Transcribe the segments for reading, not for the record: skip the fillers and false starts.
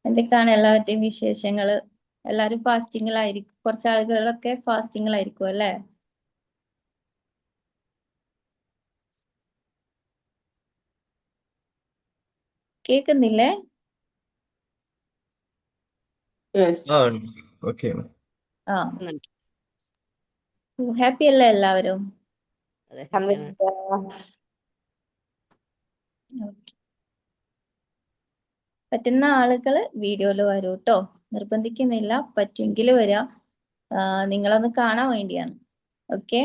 എന്തൊക്കെയാണ് എല്ലാവരുടെയും വിശേഷങ്ങള്? എല്ലാരും ഫാസ്റ്റിങ്ങിലായിരിക്കും, കുറച്ച് ആളുകളൊക്കെ ഫാസ്റ്റിങ്ങിലായിരിക്കും അല്ലെ? കേക്കുന്നില്ലേ? Yes. ആ ഓക്കെ. ആ, ന്നുണ്ട്. ഹാപ്പി അല്ലേ എല്ലാവരും? അതെ, ഹാപ്പിയാണ്. Alhamdulillah. Okay. പറ്റുന്ന ആളുകൾ വീഡിയോയിൽ വരൂ കേട്ടോ, നിർബന്ധിക്കുന്നില്ല, പറ്റുമെങ്കിൽ വരിക. നിങ്ങളൊന്ന് കാണാൻ വേണ്ടിയാണ്. ഓക്കെ,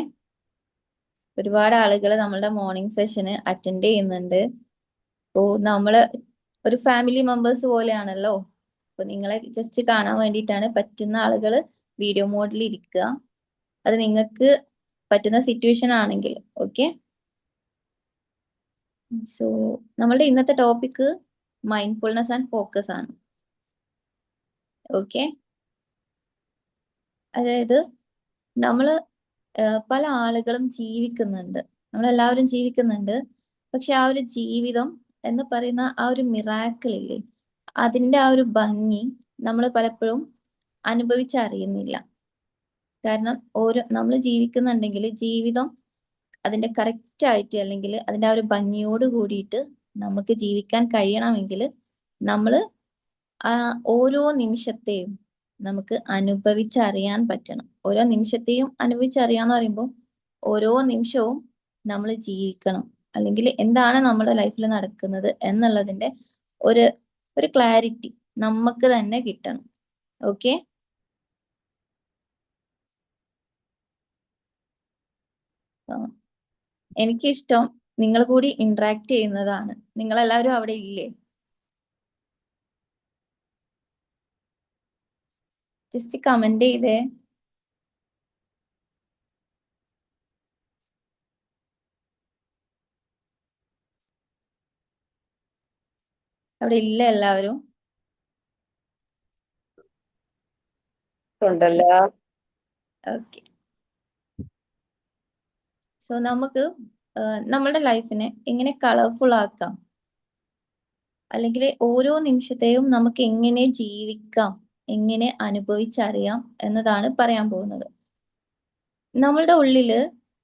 ഒരുപാട് ആളുകൾ നമ്മളുടെ മോർണിംഗ് സെഷന് അറ്റൻഡ് ചെയ്യുന്നുണ്ട്. അപ്പോ നമ്മള് ഒരു ഫാമിലി മെമ്പേഴ്സ് പോലെയാണല്ലോ. അപ്പൊ നിങ്ങളെ ജസ്റ്റ് കാണാൻ വേണ്ടിയിട്ടാണ്. പറ്റുന്ന ആളുകൾ വീഡിയോ മോഡിൽ ഇരിക്കുക, അത് നിങ്ങൾക്ക് പറ്റുന്ന സിറ്റുവേഷൻ ആണെങ്കിൽ. ഓക്കെ, സോ നമ്മളുടെ ഇന്നത്തെ ടോപ്പിക് മൈൻഡ്ഫുൾനെസ് ആൻഡ് ഫോക്കസ് ആണ്. ഓക്കെ, അതായത് നമ്മള് പല ആളുകളും ജീവിക്കുന്നുണ്ട്, നമ്മളെല്ലാവരും ജീവിക്കുന്നുണ്ട്. പക്ഷെ ആ ഒരു ജീവിതം എന്ന് പറയുന്ന ആ ഒരു മിറാക്കിൾ ഇല്ലേ, അതിന്റെ ആ ഒരു ഭംഗി നമ്മൾ പലപ്പോഴും അനുഭവിച്ചറിയുന്നില്ല. കാരണം നമ്മൾ ജീവിക്കുന്നുണ്ടെങ്കിൽ ജീവിതം അതിന്റെ കറക്റ്റ് ആയിട്ട്, അല്ലെങ്കിൽ അതിന്റെ ആ ഒരു ഭംഗിയോട് കൂടിയിട്ട് നമുക്ക് ജീവിക്കാൻ കഴിയണമെങ്കിൽ നമ്മൾ ആ ഓരോ നിമിഷത്തെയും നമുക്ക് അനുഭവിച്ചറിയാൻ പറ്റണം. ഓരോ നിമിഷത്തെയും അനുഭവിച്ചറിയാന്ന് പറയുമ്പോൾ ഓരോ നിമിഷവും നമ്മൾ ജീവിക്കണം, അല്ലെങ്കിൽ എന്താണ് നമ്മുടെ ലൈഫിൽ നടക്കുന്നത് എന്നുള്ളതിന്റെ ഒരു ഒരു ക്ലാരിറ്റി നമുക്ക് തന്നെ കിട്ടണം. ഓക്കെ, എനിക്കിഷ്ടം നിങ്ങൾ കൂടി ഇന്ററാക്ട് ചെയ്യുന്നതാണ്. നിങ്ങളെല്ലാവരും അവിടെ ഇല്ലേ? ജസ്റ്റ് കമന്റ് ചെയ്തേ. അവിടെ ഇല്ല എല്ലാവരും? ഉണ്ടല്ലോ. ഓക്കെ, സോ നമുക്ക് നമ്മളുടെ ലൈഫിനെ എങ്ങനെ കളർഫുൾ ആക്കാം, അല്ലെങ്കിൽ ഓരോ നിമിഷത്തെയും നമുക്ക് എങ്ങനെ ജീവിക്കാം, എങ്ങനെ അനുഭവിച്ചറിയാം എന്നതാണ് പറയാൻ പോകുന്നത്. നമ്മളുടെ ഉള്ളില്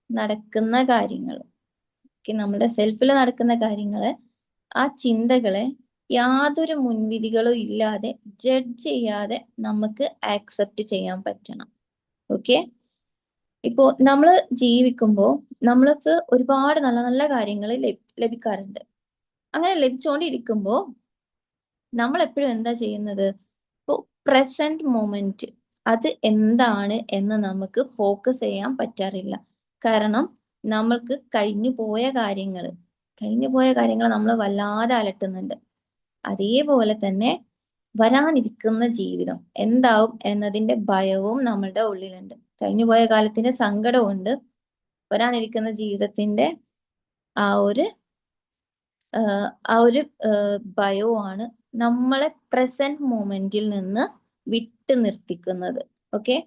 നടക്കുന്ന കാര്യങ്ങൾ, നമ്മുടെ സെൽഫിൽ നടക്കുന്ന കാര്യങ്ങള്, ആ ചിന്തകളെ യാതൊരു മുൻവിധികളും ഇല്ലാതെ, ജഡ്ജ് ചെയ്യാതെ നമുക്ക് ആക്സെപ്റ്റ് ചെയ്യാൻ പറ്റണം. ഓക്കെ, ഇപ്പോ നമ്മൾ ജീവിക്കുമ്പോൾ നമ്മൾക്ക് ഒരുപാട് നല്ല നല്ല കാര്യങ്ങൾ ലഭിക്കാറുണ്ട്. അങ്ങനെ ലഭിച്ചുകൊണ്ടിരിക്കുമ്പോൾ നമ്മൾ എപ്പോഴും എന്താ ചെയ്യുന്നത്? ഇപ്പോൾ പ്രസന്റ് മൊമെന്റ് അത് എന്താണ് എന്ന് നമുക്ക് ഫോക്കസ് ചെയ്യാൻ പറ്റാറില്ല. കാരണം നമ്മൾക്ക് കഴിഞ്ഞു പോയ കാര്യങ്ങൾ നമ്മൾ വല്ലാതെ അലട്ടുന്നുണ്ട്. അതേപോലെ തന്നെ വരാനിരിക്കുന്ന ജീവിതം എന്താവും എന്നതിന്റെ ഭയവും നമ്മളുടെ ഉള്ളിലുണ്ട്. കഴിഞ്ഞുപോയ കാലത്തിന്റെ സങ്കടമുണ്ട്, വരാനിരിക്കുന്ന ജീവിതത്തിന്റെ ആ ഒരു ആ ഒരു ഭയവുമാണ് നമ്മളെ പ്രസന്റ് മൊമെന്റിൽ നിന്ന് വിട്ടു നിർത്തിക്കുന്നത്. ഓക്കെ,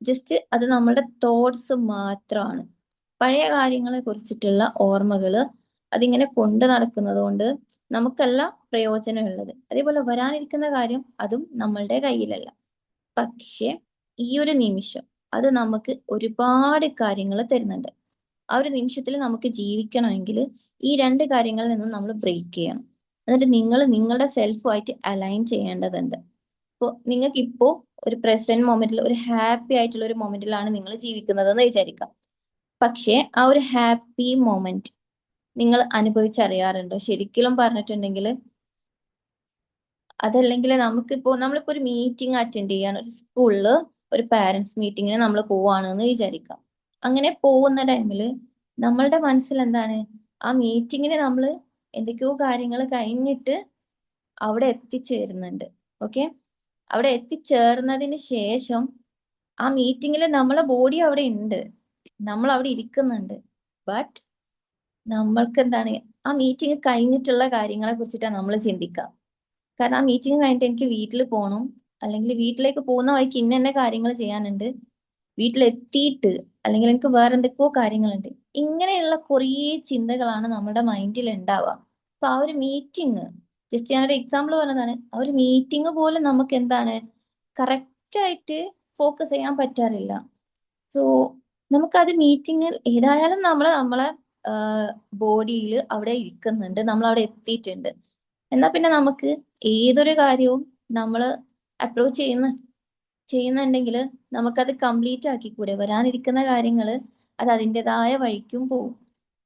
ജസ്റ്റ് അത് നമ്മുടെ തോട്ട്സ് മാത്രമാണ്. പഴയ കാര്യങ്ങളെ കുറിച്ചിട്ടുള്ള ഓർമ്മകള് അതിങ്ങനെ കൊണ്ടു നടക്കുന്നത് കൊണ്ട് നമുക്കല്ല പ്രയോജനമുള്ളത്. അതേപോലെ വരാനിരിക്കുന്ന കാര്യം അതും നമ്മളുടെ കയ്യിലല്ല. പക്ഷെ ഈ ഒരു നിമിഷം അത് നമുക്ക് ഒരുപാട് കാര്യങ്ങൾ തരുന്നുണ്ട്. ആ ഒരു നിമിഷത്തിൽ നമുക്ക് ജീവിക്കണമെങ്കിൽ ഈ രണ്ട് കാര്യങ്ങളിൽ നിന്നും നമ്മൾ ബ്രേക്ക് ചെയ്യണം. എന്നിട്ട് നിങ്ങൾ നിങ്ങളുടെ സെൽഫുമായിട്ട് അലൈൻ ചെയ്യേണ്ടതുണ്ട്. ഇപ്പോൾ നിങ്ങൾക്ക് ഇപ്പോ ഒരു പ്രസന്റ് മൊമെന്റിൽ, ഒരു ഹാപ്പി ആയിട്ടുള്ള ഒരു മൊമെന്റിലാണ് നിങ്ങൾ ജീവിക്കുന്നത് എന്ന് വിചാരിക്കാം. പക്ഷേ ആ ഒരു ഹാപ്പി മൊമെന്റ് നിങ്ങൾ അനുഭവിച്ചറിയാറുണ്ടോ? ശരിക്കും പറഞ്ഞിട്ടുണ്ടെങ്കിൽ അതല്ലെങ്കിൽ നമ്മളിപ്പോ ഒരു മീറ്റിംഗ് അറ്റൻഡ് ചെയ്യാൻ ഒരു സ്കൂളില് ഒരു പാരന്റ്സ് മീറ്റിങ്ങിന് നമ്മൾ പോവാണെന്ന് വിചാരിക്കാം. അങ്ങനെ പോകുന്ന ടൈമിൽ നമ്മളുടെ മനസ്സിൽ എന്താണ്? ആ മീറ്റിങ്ങിന് നമ്മൾ എന്തൊക്കെയോ കാര്യങ്ങൾ കഴിഞ്ഞിട്ട് അവിടെ എത്തിച്ചേരുന്നുണ്ട്. ഓക്കെ, അവിടെ എത്തിച്ചേർന്നതിന് ശേഷം ആ മീറ്റിങ്ങിൽ നമ്മളെ ബോഡി അവിടെ ഉണ്ട്, നമ്മൾ അവിടെ ഇരിക്കുന്നുണ്ട്. ബട്ട് നമ്മൾക്ക് എന്താണ്? ആ മീറ്റിംഗ് കഴിഞ്ഞിട്ടുള്ള കാര്യങ്ങളെ കുറിച്ചിട്ടാണ് നമ്മൾ ചിന്തിക്കുക. കാരണം ആ മീറ്റിംഗ് കഴിഞ്ഞിട്ട് എനിക്ക് വീട്ടിൽ പോകണം, അല്ലെങ്കിൽ വീട്ടിലേക്ക് പോകുന്ന വഴിക്ക് ഇന്ന കാര്യങ്ങൾ ചെയ്യാനുണ്ട്, വീട്ടിലെത്തിയിട്ട് അല്ലെങ്കിൽ എനിക്ക് വേറെ എന്തൊക്കെയോ കാര്യങ്ങളുണ്ട്. ഇങ്ങനെയുള്ള കുറേ ചിന്തകളാണ് നമ്മുടെ മൈൻഡിൽ ഉണ്ടാവുക. അപ്പൊ ആ ഒരു മീറ്റിംഗ് ജസ്റ്റ് ഞാനൊരു എക്സാമ്പിൾ പറഞ്ഞതാണ്. ആ ഒരു മീറ്റിംഗ് പോലും നമുക്ക് എന്താണ് കറക്റ്റ് ആയിട്ട് ഫോക്കസ് ചെയ്യാൻ പറ്റാറില്ല. സോ നമുക്കത് മീറ്റിംഗിൽ ഏതായാലും നമ്മളെ ബോഡിയിൽ അവിടെ ഇരിക്കുന്നുണ്ട്, നമ്മൾ അവിടെ എത്തിയിട്ടുണ്ട്. എന്നാ പിന്നെ നമുക്ക് ഏതൊരു കാര്യവും നമ്മൾ അപ്രോച്ച് ചെയ്യുന്നുണ്ടെങ്കിൽ നമുക്കത് കംപ്ലീറ്റ് ആക്കിക്കൂടെ? വരാനിരിക്കുന്ന കാര്യങ്ങൾ അത് അതിൻ്റെതായ വഴിക്കും പോകും.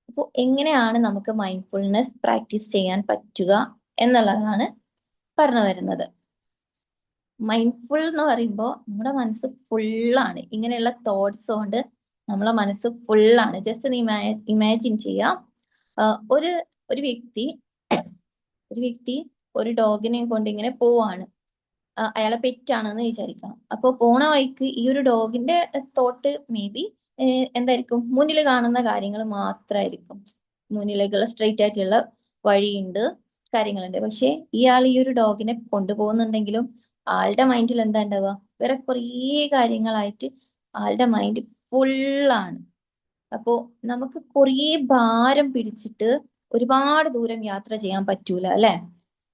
അപ്പോൾ എങ്ങനെയാണ് നമുക്ക് മൈൻഡ്ഫുൾനെസ് പ്രാക്ടീസ് ചെയ്യാൻ പറ്റുക എന്നുള്ളതാണ് പറഞ്ഞു വരുന്നത്. മൈൻഡ്ഫുൾ എന്ന് പറയുമ്പോൾ നമ്മുടെ മനസ്സ് ഫുള്ളാണ്, ഇങ്ങനെയുള്ള തോട്ട്സ് കൊണ്ട് നമ്മളെ മനസ്സ് ഫുള്ളാണ്. ജസ്റ്റ് ഒന്ന് ഇമാജിൻ ചെയ്യാം. ഒരു ഒരു വ്യക്തി ഒരു വ്യക്തി ഒരു ഡോഗിനെയും കൊണ്ട് ഇങ്ങനെ പോവാണ്. അയാളെ പെറ്റാണെന്ന് വിചാരിക്കാം. അപ്പോൾ പോണ വഴിക്ക് ഈ ഒരു ഡോഗിന്റെ തോട്ട് മേ ബി എന്തായിരിക്കും, മുന്നിൽ കാണുന്ന കാര്യങ്ങൾ മാത്രമായിരിക്കും. മുന്നിലേക്കുള്ള സ്ട്രെയിറ്റ് ആയിട്ടുള്ള വഴിയുണ്ട്, കാര്യങ്ങളുണ്ട്. പക്ഷെ ഇയാൾ ഈ ഒരു ഡോഗിനെ കൊണ്ടുപോകുന്നുണ്ടെങ്കിലും ആളുടെ മൈൻഡിൽ എന്താ ഉണ്ടാവുക? വേറെ കുറേ കാര്യങ്ങളായിട്ട് ആളുടെ മൈൻഡ് ഫുള്ളാണ്. അപ്പോ നമുക്ക് കുറേ ഭാരം പിടിച്ചിട്ട് ഒരുപാട് ദൂരം യാത്ര ചെയ്യാൻ പറ്റൂല അല്ലെ?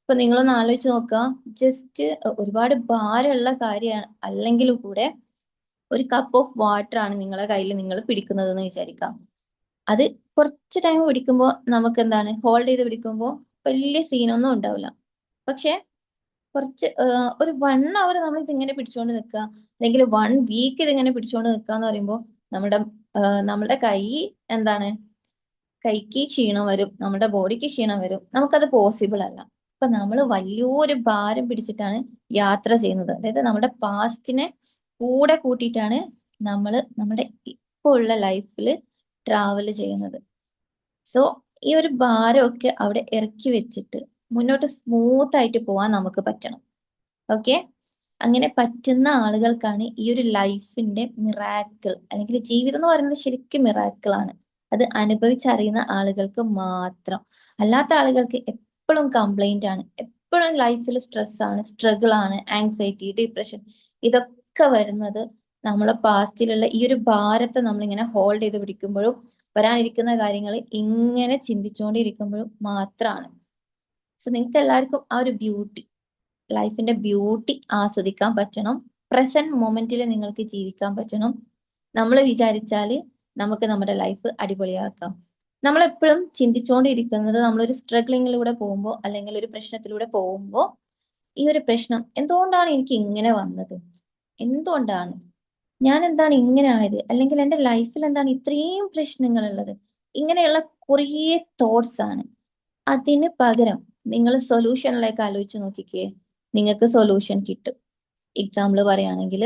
ഇപ്പൊ നിങ്ങളൊന്ന് ആലോചിച്ച് നോക്കുക. ജസ്റ്റ് ഒരുപാട് ഭാരമുള്ള കാര്യമാണ് അല്ലെങ്കിൽ കൂടെ ഒരു കപ്പ് ഓഫ് വാട്ടർ ആണ് നിങ്ങളെ കയ്യിൽ നിങ്ങൾ പിടിക്കുന്നത് എന്ന് വിചാരിക്കാം. അത് കുറച്ച് ടൈം പിടിക്കുമ്പോൾ നമുക്ക് എന്താണ്, ഹോൾഡ് ചെയ്ത് പിടിക്കുമ്പോൾ വലിയ സീനൊന്നും ഉണ്ടാവില്ല. പക്ഷെ കുറച്ച് ഒരു 1 അവർ നമ്മൾ ഇതിങ്ങനെ പിടിച്ചുകൊണ്ട് നിൽക്കുക, അല്ലെങ്കിൽ 1 വീക്ക് ഇതിങ്ങനെ പിടിച്ചുകൊണ്ട് നിൽക്കുക എന്ന് പറയുമ്പോൾ നമ്മുടെ കൈ എന്താണ്, കൈക്ക് ക്ഷീണം വരും, നമ്മുടെ ബോഡിക്ക് ക്ഷീണം വരും. നമുക്കത് പോസിബിൾ അല്ല. അപ്പൊ നമ്മൾ വലിയൊരു ഭാരം പിടിച്ചിട്ടാണ് യാത്ര ചെയ്യുന്നത്. അതായത് നമ്മുടെ പാസ്റ്റിനെ കൂടെ കൂട്ടിയിട്ടാണ് നമ്മൾ നമ്മുടെ ഇപ്പോൾ ഉള്ള ലൈഫിൽ ട്രാവൽ ചെയ്യുന്നത്. സോ ഈ ഒരു ഭാരമൊക്കെ അവിടെ ഇറക്കി വെച്ചിട്ട് മുന്നോട്ട് സ്മൂത്ത് ആയിട്ട് പോവാൻ നമുക്ക് പറ്റണം. ഓക്കെ, അങ്ങനെ പറ്റുന്ന ആളുകൾക്കാണ് ഈ ഒരു ലൈഫിന്റെ മിറാക്കിൾ, അല്ലെങ്കിൽ ജീവിതം എന്ന് പറയുന്നത് ശരിക്കും മിറാക്കിൾ ആണ്. അത് അനുഭവിച്ചറിയുന്ന ആളുകൾക്ക് മാത്രം. അല്ലാത്ത ആളുകൾക്ക് എപ്പോഴും കംപ്ലൈന്റ് ആണ്, എപ്പോഴും ലൈഫിൽ സ്ട്രെസ് ആണ്, സ്ട്രഗിൾ ആണ്, ആങ്സൈറ്റി, ഡിപ്രഷൻ. ഇതൊക്കെ വരുന്നത് നമ്മളെ പാസ്റ്റിലുള്ള ഈ ഒരു ഭാരത്തെ നമ്മളിങ്ങനെ ഹോൾഡ് ചെയ്ത് പിടിക്കുമ്പോഴും വരാനിരിക്കുന്ന കാര്യങ്ങൾ ഇങ്ങനെ ചിന്തിച്ചുകൊണ്ടിരിക്കുമ്പോഴും മാത്രമാണ്. സോ നിങ്ങൾക്ക് എല്ലാവർക്കും ആ ഒരു ലൈഫിന്റെ ബ്യൂട്ടി ആസ്വദിക്കാൻ പറ്റണം. പ്രസന്റ് മൊമെന്റിൽ നിങ്ങൾക്ക് ജീവിക്കാൻ പറ്റണം. നമ്മൾ വിചാരിച്ചാൽ നമുക്ക് നമ്മുടെ ലൈഫ് അടിപൊളിയാക്കാം. നമ്മളെപ്പോഴും ചിന്തിച്ചുകൊണ്ടിരിക്കുന്നത് നമ്മളൊരു സ്ട്രഗ്ലിങ്ങിലൂടെ പോകുമ്പോൾ, അല്ലെങ്കിൽ ഒരു പ്രശ്നത്തിലൂടെ പോകുമ്പോൾ, ഈ ഒരു പ്രശ്നം എന്തുകൊണ്ടാണ് എനിക്ക് ഇങ്ങനെ വന്നത്, എന്തുകൊണ്ടാണ് ഞാൻ എന്താണ് ഇങ്ങനെ ആയത്, അല്ലെങ്കിൽ എൻ്റെ ലൈഫിൽ എന്താണ് ഇത്രയും പ്രശ്നങ്ങൾ ഉള്ളത്, ഇങ്ങനെയുള്ള കുറേ തോട്ട്സ് ആണ്. അതിന് പകരം നിങ്ങൾ സൊല്യൂഷനിലേക്ക് ആലോചിച്ച് നോക്കിക്കേ, നിങ്ങൾക്ക് സൊല്യൂഷൻ കിട്ടും. എക്സാമ്പിൾ പറയുകയാണെങ്കിൽ,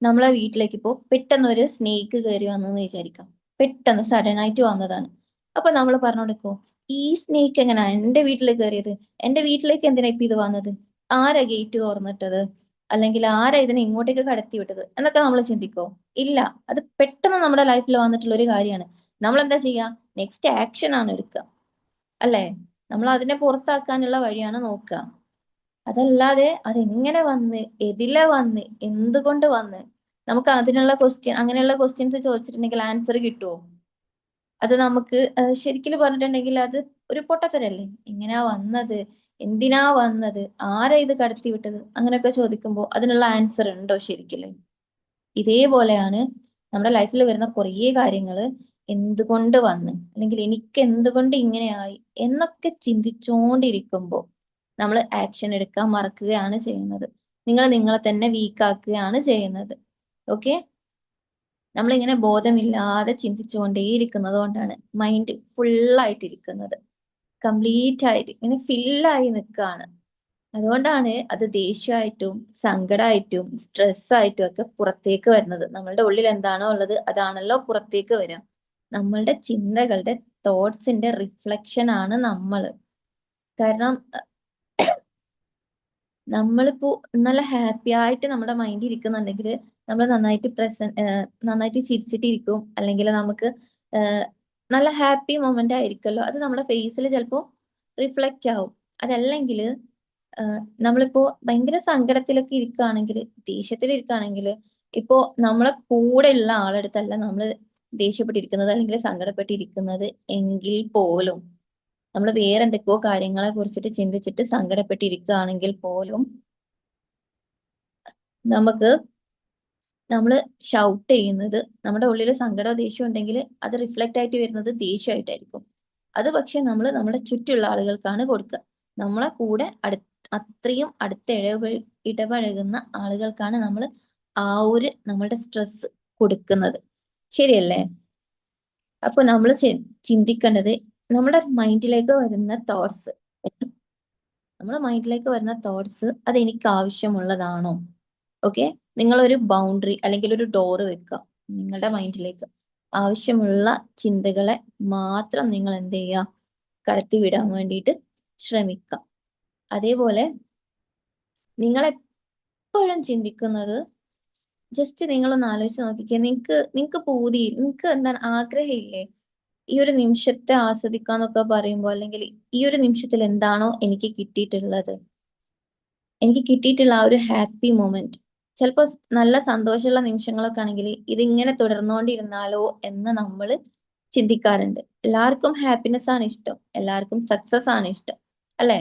നമ്മളെ വീട്ടിലേക്ക് ഇപ്പോൾ പെട്ടെന്ന് ഒരു സ്നേക്ക് കയറി വന്നെന്ന് വിചാരിക്കാം. പെട്ടെന്ന് സഡൻ ആയിട്ട് വന്നതാണ്. അപ്പൊ നമ്മൾ പറഞ്ഞോണ്ടിക്കോ, ഈ സ്നേക്ക് എങ്ങനെയാ എന്റെ വീട്ടിൽ കയറിയത്, എന്റെ വീട്ടിലേക്ക് എന്തിനാ ഇപ്പൊ ഇത് വന്നത്, ആരാ ഗേറ്റ് തുറന്നിട്ടത്, അല്ലെങ്കിൽ ആരാ ഇതിനെ ഇങ്ങോട്ടേക്ക് കടത്തി വിട്ടത് എന്നൊക്കെ നമ്മൾ ചിന്തിക്കോ? ഇല്ല. അത് പെട്ടെന്ന് നമ്മുടെ ലൈഫിൽ വന്നിട്ടുള്ള ഒരു കാര്യമാണ്. നമ്മൾ എന്താ ചെയ്യാ? നെക്സ്റ്റ് ആക്ഷൻ ആണ് എടുക്കുക, അല്ലേ? നമ്മൾ അതിനെ പുറത്താക്കാനുള്ള വഴിയാണ് നോക്കുക. അതല്ലാതെ അതെങ്ങനെ വന്ന്, എതിലെ വന്ന്, എന്തുകൊണ്ട് വന്ന്, നമുക്ക് അതിനുള്ള അങ്ങനെയുള്ള ക്വസ്റ്റ്യൻസ് ചോദിച്ചിട്ടുണ്ടെങ്കിൽ ആൻസർ കിട്ടുമോ? അത് നമുക്ക് ശരിക്കും പറഞ്ഞിട്ടുണ്ടെങ്കിൽ അത് ഒരു പൊട്ടത്തരല്ലേ? എങ്ങനെയാ വന്നത്, എന്തിനാ വന്നത്, ആരാ ഇത് കടത്തി വിട്ടത്, അങ്ങനെയൊക്കെ ചോദിക്കുമ്പോൾ അതിനുള്ള ആൻസർ ഉണ്ടോ ശരിക്കില്ലേ? ഇതേപോലെയാണ് നമ്മുടെ ലൈഫിൽ വരുന്ന കുറേ കാര്യങ്ങൾ എന്തുകൊണ്ട് വന്ന്, അല്ലെങ്കിൽ എനിക്ക് എന്തുകൊണ്ട് ഇങ്ങനെയായി എന്നൊക്കെ ചിന്തിച്ചുകൊണ്ടിരിക്കുമ്പോൾ നമ്മൾ ആക്ഷൻ എടുക്കാൻ മറക്കുകയാണ് ചെയ്യുന്നത്. നിങ്ങൾ നിങ്ങളെ തന്നെ വീക്കാക്കുകയാണ് ചെയ്യുന്നത്. ഓക്കെ, നമ്മളിങ്ങനെ ബോധമില്ലാതെ ചിന്തിച്ചുകൊണ്ടേയിരിക്കുന്നത് കൊണ്ടാണ് മൈൻഡ് ഫുള്ളായിട്ടിരിക്കുന്നത്, കംപ്ലീറ്റ് ആയിട്ട് ഇങ്ങനെ ഫില്ലായി നിൽക്കുകയാണ്. അതുകൊണ്ടാണ് അത് ദേഷ്യമായിട്ടും സങ്കടമായിട്ടും സ്ട്രെസ്സായിട്ടും ഒക്കെ പുറത്തേക്ക് വരുന്നത്. നമ്മളുടെ ഉള്ളിൽ എന്താണോ ഉള്ളത് അതാണല്ലോ പുറത്തേക്ക് വരിക. നമ്മളുടെ ചിന്തകളുടെ തോട്ട്സിന്റെ റിഫ്ലക്ഷൻ ആണ് നമ്മള്. കാരണം നമ്മളിപ്പോ നല്ല ഹാപ്പി ആയിട്ട് നമ്മുടെ മൈൻഡ് ഇരിക്കുന്നുണ്ടെങ്കിൽ നമ്മൾ നന്നായിട്ട് ചിരിച്ചിട്ടിരിക്കും, അല്ലെങ്കിൽ നമുക്ക് നല്ല ഹാപ്പി മൊമെന്റ് ആയിരിക്കുമല്ലോ, അത് നമ്മുടെ ഫേസിൽ ചിലപ്പോൾ റിഫ്ലക്റ്റ് ആവും. അതല്ലെങ്കിൽ നമ്മളിപ്പോ ഭയങ്കര സങ്കടത്തിലൊക്കെ ഇരിക്കുകയാണെങ്കിൽ, ദേഷ്യത്തിൽ ഇരിക്കുകയാണെങ്കിൽ, ഇപ്പോ നമ്മളെ കൂടെ ഉള്ള ആളെടുത്തല്ല നമ്മൾ ദേഷ്യപ്പെട്ടിരിക്കുന്നത് അല്ലെങ്കിൽ സങ്കടപ്പെട്ടിരിക്കുന്നത് എങ്കിൽ പോലും നമ്മൾ വേറെ എന്തൊക്കെയോ കാര്യങ്ങളെ കുറിച്ചിട്ട് ചിന്തിച്ചിട്ട് സങ്കടപ്പെട്ടിരിക്കുകയാണെങ്കിൽ പോലും നമുക്ക് നമ്മൾ ഷൗട്ട് ചെയ്യുന്നത്, നമ്മുടെ ഉള്ളിൽ സങ്കടമോ ദേഷ്യം ഉണ്ടെങ്കിൽ അത് റിഫ്ലക്റ്റ് ആയിട്ട് വരുന്നത് ദേഷ്യമായിട്ടായിരിക്കും. അത് പക്ഷെ നമ്മൾ നമ്മുടെ ചുറ്റുള്ള ആളുകൾക്കാണ് കൊടുക്കുക. നമ്മളെ കൂടെ അത്രയും അടുത്ത് ഇടപഴകുന്ന ആളുകൾക്കാണ് നമ്മൾ ആ ഒരു നമ്മളുടെ സ്ട്രെസ് കൊടുക്കുന്നത്. ശരിയല്ലേ? അപ്പൊ നമ്മൾ ചിന്തിക്കേണ്ടത് നമ്മുടെ മൈൻഡിലേക്ക് വരുന്ന തോട്ട്സ്, നമ്മുടെ മൈൻഡിലേക്ക് വരുന്ന തോട്ട്സ് അത് എനിക്ക് ആവശ്യമുള്ളതാണോ? ഓക്കെ, നിങ്ങളൊരു ബൗണ്ടറി അല്ലെങ്കിൽ ഒരു ഡോറ് വെക്കുക നിങ്ങളുടെ മൈൻഡിലേക്ക്. ആവശ്യമുള്ള ചിന്തകളെ മാത്രം നിങ്ങൾ എന്ത് ചെയ്യുക, കടത്തിവിടാൻ വേണ്ടിയിട്ട് ശ്രമിക്കുക. അതേപോലെ നിങ്ങൾ എപ്പോഴും ചിന്തിക്കുന്നത്, ജസ്റ്റ് നിങ്ങളൊന്ന് ആലോചിച്ച് നോക്കിക്കേ, നിങ്ങൾക്ക് നിങ്ങൾക്ക് എന്താണ് ആഗ്രഹമില്ലേ ഈ ഒരു നിമിഷത്തെ ആസ്വദിക്കാന്നൊക്കെ പറയുമ്പോൾ, അല്ലെങ്കിൽ ഈ ഒരു നിമിഷത്തിൽ എന്താണോ എനിക്ക് കിട്ടിയിട്ടുള്ളത്, എനിക്ക് കിട്ടിയിട്ടുള്ള ആ ഒരു ഹാപ്പി മൊമെന്റ്, ചിലപ്പോൾ നല്ല സന്തോഷമുള്ള നിമിഷങ്ങളൊക്കെ ആണെങ്കിൽ ഇതിങ്ങനെ തുടർന്നുകൊണ്ടിരുന്നാലോ എന്ന് നമ്മൾ ചിന്തിക്കാറുണ്ട്. എല്ലാവർക്കും ഹാപ്പിനെസ് ആണ് ഇഷ്ടം, എല്ലാവർക്കും സക്സസ് ആണ് ഇഷ്ടം, അല്ലെ?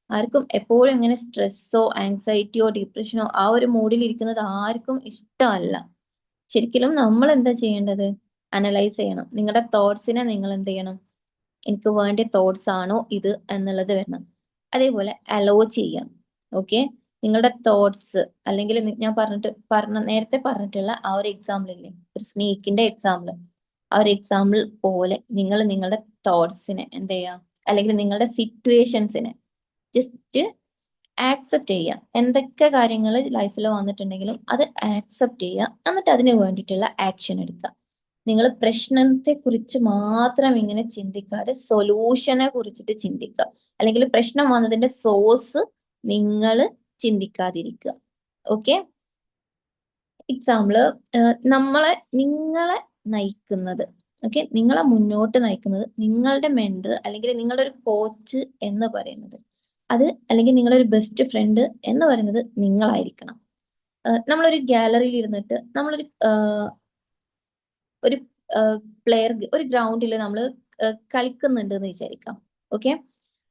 ആർക്കും എപ്പോഴും ഇങ്ങനെ സ്ട്രെസ്സോ ആങ്സൈറ്റിയോ ഡിപ്രഷനോ ആ ഒരു മൂഡിൽ ഇരിക്കുന്നത് ആർക്കും ഇഷ്ടമല്ല. ശരിക്കും നമ്മൾ എന്താ ചെയ്യേണ്ടത്, അനലൈസ് ചെയ്യണം. നിങ്ങളുടെ തോട്ട്സിനെ നിങ്ങൾ എന്ത് ചെയ്യണം, എനിക്ക് വേണ്ട തോട്ട്സ് ആണോ ഇത് എന്നുള്ളത് വരണം. അതേപോലെ അലോ ചെയ്യാം. ഓക്കെ, നിങ്ങളുടെ തോട്ട്സ്, അല്ലെങ്കിൽ ഞാൻ നേരത്തെ പറഞ്ഞിട്ടുള്ള ആ ഒരു എക്സാമ്പിൾ ഇല്ലേ, ഒരു സ്നേക്കിന്റെ എക്സാമ്പിൾ, ആ ഒരു എക്സാമ്പിൾ പോലെ നിങ്ങൾ നിങ്ങളുടെ തോട്ട്സിനെ എന്ത് ചെയ്യാം, അല്ലെങ്കിൽ നിങ്ങളുടെ സിറ്റുവേഷൻസിനെ ജസ്റ്റ് ആക്സെപ്റ്റ് ചെയ്യുക. എന്തൊക്കെ കാര്യങ്ങൾ ലൈഫിൽ വന്നിട്ടുണ്ടെങ്കിലും അത് ആക്സെപ്റ്റ് ചെയ്യുക, എന്നിട്ട് അതിന് വേണ്ടിയിട്ടുള്ള ആക്ഷൻ എടുക്കുക. നിങ്ങൾ പ്രശ്നത്തെ കുറിച്ച് മാത്രം ഇങ്ങനെ ചിന്തിക്കാതെ സൊല്യൂഷനെ കുറിച്ചിട്ട് ചിന്തിക്കുക, അല്ലെങ്കിൽ പ്രശ്നം വന്നതിന്റെ സോഴ്സ് നിങ്ങൾ ചിന്തിക്കാതിരിക്കുക. ഓക്കെ, എക്സാമ്പിള്, നിങ്ങളെ നയിക്കുന്നത്, ഓക്കെ, നിങ്ങളെ മുന്നോട്ട് നയിക്കുന്നത് നിങ്ങളുടെ മെന്റർ അല്ലെങ്കിൽ നിങ്ങളുടെ ഒരു കോച്ച് എന്ന് പറയുന്നത്, അത് അല്ലെങ്കിൽ നിങ്ങളുടെ ഒരു ബെസ്റ്റ് ഫ്രണ്ട് എന്ന് പറയുന്നത് നിങ്ങളായിരിക്കണം. നമ്മളൊരു ഗാലറിയിൽ ഇരുന്നിട്ട് നമ്മളൊരു ഒരു ഒരു ഗ്രൗണ്ടിൽ നമ്മൾ കളിക്കുന്നുണ്ട് എന്ന് വിചാരിക്കാം. ഓക്കെ,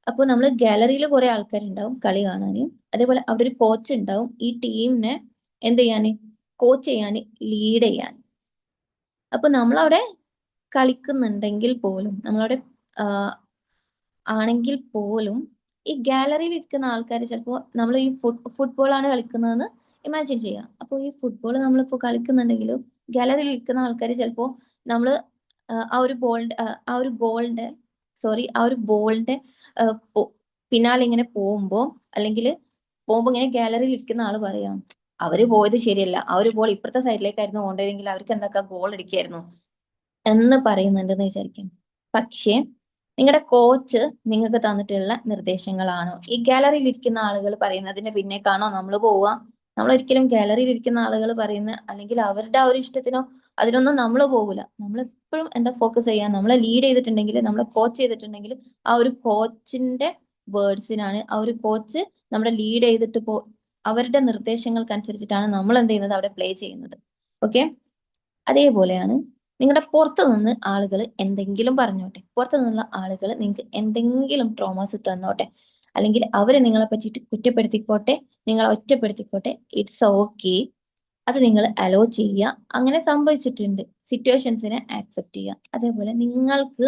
അപ്പോൾ നമ്മൾ ഗാലറിയിൽ കുറെ ആൾക്കാരുണ്ടാവും കളി കാണാൻ, അതേപോലെ അവിടെ ഒരു കോച്ച് ഉണ്ടാവും ഈ ടീമിനെ എന്ത് ചെയ്യാൻ, കോച്ച് ചെയ്യാൻ, ലീഡ് ചെയ്യാൻ. അപ്പൊ നമ്മളവിടെ കളിക്കുന്നുണ്ടെങ്കിൽ പോലും, നമ്മളവിടെ ആണെങ്കിൽ പോലും ഈ ഗാലറിയിൽ ഇരിക്കുന്ന ആൾക്കാർ ചിലപ്പോൾ നമ്മൾ ഈ ഫുട്ബോൾ ആണ് കളിക്കുന്നതെന്ന് ഇമാജിൻ ചെയ്യാം. അപ്പോൾ ഈ ഫുട്ബോൾ നമ്മളിപ്പോൾ കളിക്കുന്നുണ്ടെങ്കിലും ഗാലറിയിൽ ഇരിക്കുന്ന ആൾക്കാർ ചിലപ്പോൾ നമ്മൾ ആ ഒരു ബോളിന്റെ പിന്നാലെ ഇങ്ങനെ പോകുമ്പോൾ ഇങ്ങനെ ഗാലറിയിൽ ഇരിക്കുന്ന ആള് പറയാം, അവര് പോയത് ശരിയല്ല, ആ ഒരു ബോൾ ഇപ്പുറത്തെ സൈഡിലേക്കായിരുന്നു കൊണ്ടുപോയതെങ്കിൽ അവർക്ക് എന്തൊക്കെ ഗോൾ അടിക്കായിരുന്നു എന്ന് പറയുന്നുണ്ടെന്ന് വിചാരിക്കും. പക്ഷേ നിങ്ങളുടെ കോച്ച് നിങ്ങൾക്ക് തന്നിട്ടുള്ള നിർദ്ദേശങ്ങളാണോ ഈ ഗാലറിയിൽ ഇരിക്കുന്ന ആളുകൾ പറയുന്നതിന് പിന്നേക്കാണോ നമ്മൾ പോവുക? നമ്മൾ ഒരിക്കലും ഗാലറിയിൽ ഇരിക്കുന്ന ആളുകൾ പറയുന്ന അല്ലെങ്കിൽ അവരുടെ ആ ഒരു ഇഷ്ടത്തിനോ അതിനൊന്നും നമ്മൾ പോകില്ല. നമ്മൾ എപ്പോഴും എന്താ ഫോക്കസ് ചെയ്യാൻ, നമ്മളെ ലീഡ് ചെയ്തിട്ടുണ്ടെങ്കിൽ, നമ്മളെ കോച്ച് ചെയ്തിട്ടുണ്ടെങ്കിൽ ആ ഒരു കോച്ചിന്റെ വേർഡ്സിനാണ്, ആ ഒരു കോച്ച് നമ്മളെ ലീഡ് ചെയ്തിട്ട് അവരുടെ നിർദ്ദേശങ്ങൾക്കനുസരിച്ചിട്ടാണ് നമ്മൾ എന്ത് ചെയ്യുന്നത്, അവിടെ പ്ലേ ചെയ്യുന്നത്. ഓക്കെ, അതേപോലെയാണ് നിങ്ങളുടെ പുറത്തു നിന്ന് ആളുകൾ എന്തെങ്കിലും പറഞ്ഞോട്ടെ, പുറത്തു നിന്നുള്ള ആളുകൾ നിങ്ങൾക്ക് എന്തെങ്കിലും ട്രോമാസ് തന്നോട്ടെ, അല്ലെങ്കിൽ അവരെ നിങ്ങളെ പറ്റിയിട്ട് കുറ്റപ്പെടുത്തിക്കോട്ടെ, നിങ്ങളെ ഒറ്റപ്പെടുത്തിക്കോട്ടെ, ഇറ്റ്സ് ഓക്കെ. അത് നിങ്ങൾ അലോ ചെയ്യുക. അങ്ങനെ സംഭവിച്ചിട്ടുണ്ട്, സിറ്റുവേഷൻസിനെ ആക്സെപ്റ്റ് ചെയ്യുക. അതേപോലെ നിങ്ങൾക്ക്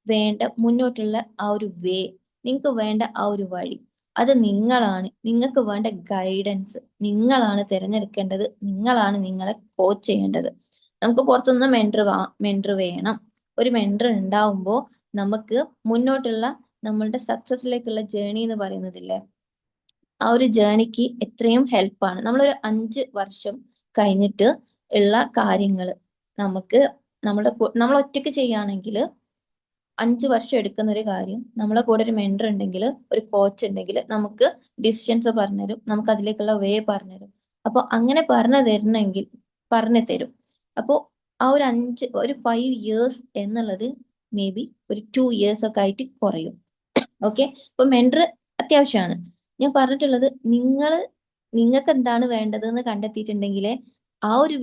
വേണ്ട മുന്നോട്ടുള്ള ആ ഒരു വേ, നിങ്ങൾക്ക് വേണ്ട ആ ഒരു വഴി, അത് നിങ്ങളാണ്. നിങ്ങൾക്ക് വേണ്ട ഗൈഡൻസ് നിങ്ങളാണ് തിരഞ്ഞെടുക്കേണ്ടത്, നിങ്ങളാണ് നിങ്ങളെ കോച്ച് ചെയ്യേണ്ടത്. നമുക്ക് പുറത്തുനിന്ന് മെന്റർ വേണം. ഒരു മെന്റർ ഉണ്ടാവുമ്പോൾ നമുക്ക് മുന്നോട്ടുള്ള നമ്മളുടെ സക്സസിലേക്കുള്ള ജേണി എന്ന് പറയുന്നതില്ലേ, ആ ഒരു ജേണിക്ക് എത്രയും ഹെൽപ്പാണ്. നമ്മളൊരു 5 വർഷം കഴിഞ്ഞിട്ട് ഉള്ള കാര്യങ്ങൾ നമ്മൾ ഒറ്റയ്ക്ക് ചെയ്യുകയാണെങ്കിൽ 5 വർഷം എടുക്കുന്ന ഒരു കാര്യം നമ്മളെ കൂടെ ഒരു മെന്റർ ഉണ്ടെങ്കിൽ, ഒരു കോച്ച് ഉണ്ടെങ്കിൽ നമുക്ക് ഡിസിഷൻസ് പറഞ്ഞുതരും, നമുക്ക് അതിലേക്കുള്ള വേ പറഞ്ഞുതരും. അപ്പൊ അങ്ങനെ പറഞ്ഞു തരും. അപ്പോൾ ആ ഒരു 5 ഇയേഴ്സ് എന്നുള്ളത് മേ ബി ഒരു 2 ഇയേഴ്സ് ഒക്കെ ആയിട്ട് കുറയും. ഓക്കെ, ഇപ്പൊ മെന്റർ അത്യാവശ്യമാണ്. ഞാൻ പറഞ്ഞിട്ടുള്ളത്, നിങ്ങൾക്ക് എന്താണ് വേണ്ടത് എന്ന് കണ്ടെത്തിയിട്ടുണ്ടെങ്കിലേ ആ ഒരു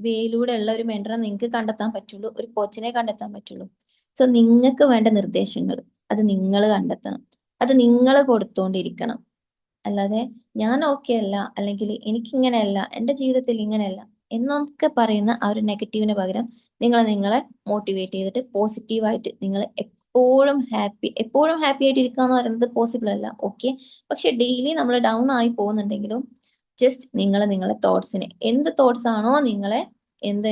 വേയിലൂടെ ഉള്ള ഒരു മെന്ററെ നിങ്ങൾക്ക് കണ്ടെത്താൻ പറ്റുള്ളൂ, ഒരു കോച്ചിനെ കണ്ടെത്താൻ പറ്റുള്ളൂ. സോ നിങ്ങൾക്ക് വേണ്ട നിർദ്ദേശങ്ങൾ, അത് നിങ്ങൾ കണ്ടെത്തണം. അത് നിങ്ങൾ കൊടുത്തോണ്ടിരിക്കണം. അല്ലാതെ ഞാൻ ഓക്കെ അല്ല, അല്ലെങ്കിൽ എനിക്കിങ്ങനെയല്ല, എൻ്റെ ജീവിതത്തിൽ ഇങ്ങനെയല്ല എന്നൊക്കെ പറയുന്ന ആ ഒരു നെഗറ്റീവിന് പകരം നിങ്ങളെ മോട്ടിവേറ്റ് ചെയ്തിട്ട് പോസിറ്റീവായിട്ട് നിങ്ങൾ എപ്പോഴും ഹാപ്പി ആയിട്ട് ഇരിക്കുക എന്ന് പറയുന്നത് പോസിബിൾ അല്ല, ഓക്കെ. പക്ഷെ ഡെയിലി നമ്മൾ ഡൗൺ ആയി പോകുന്നുണ്ടെങ്കിലും ജസ്റ്റ് നിങ്ങളെ തോട്ട്സിനെ, എന്ത് തോട്ട്സ് ആണോ നിങ്ങളെ എന്ത്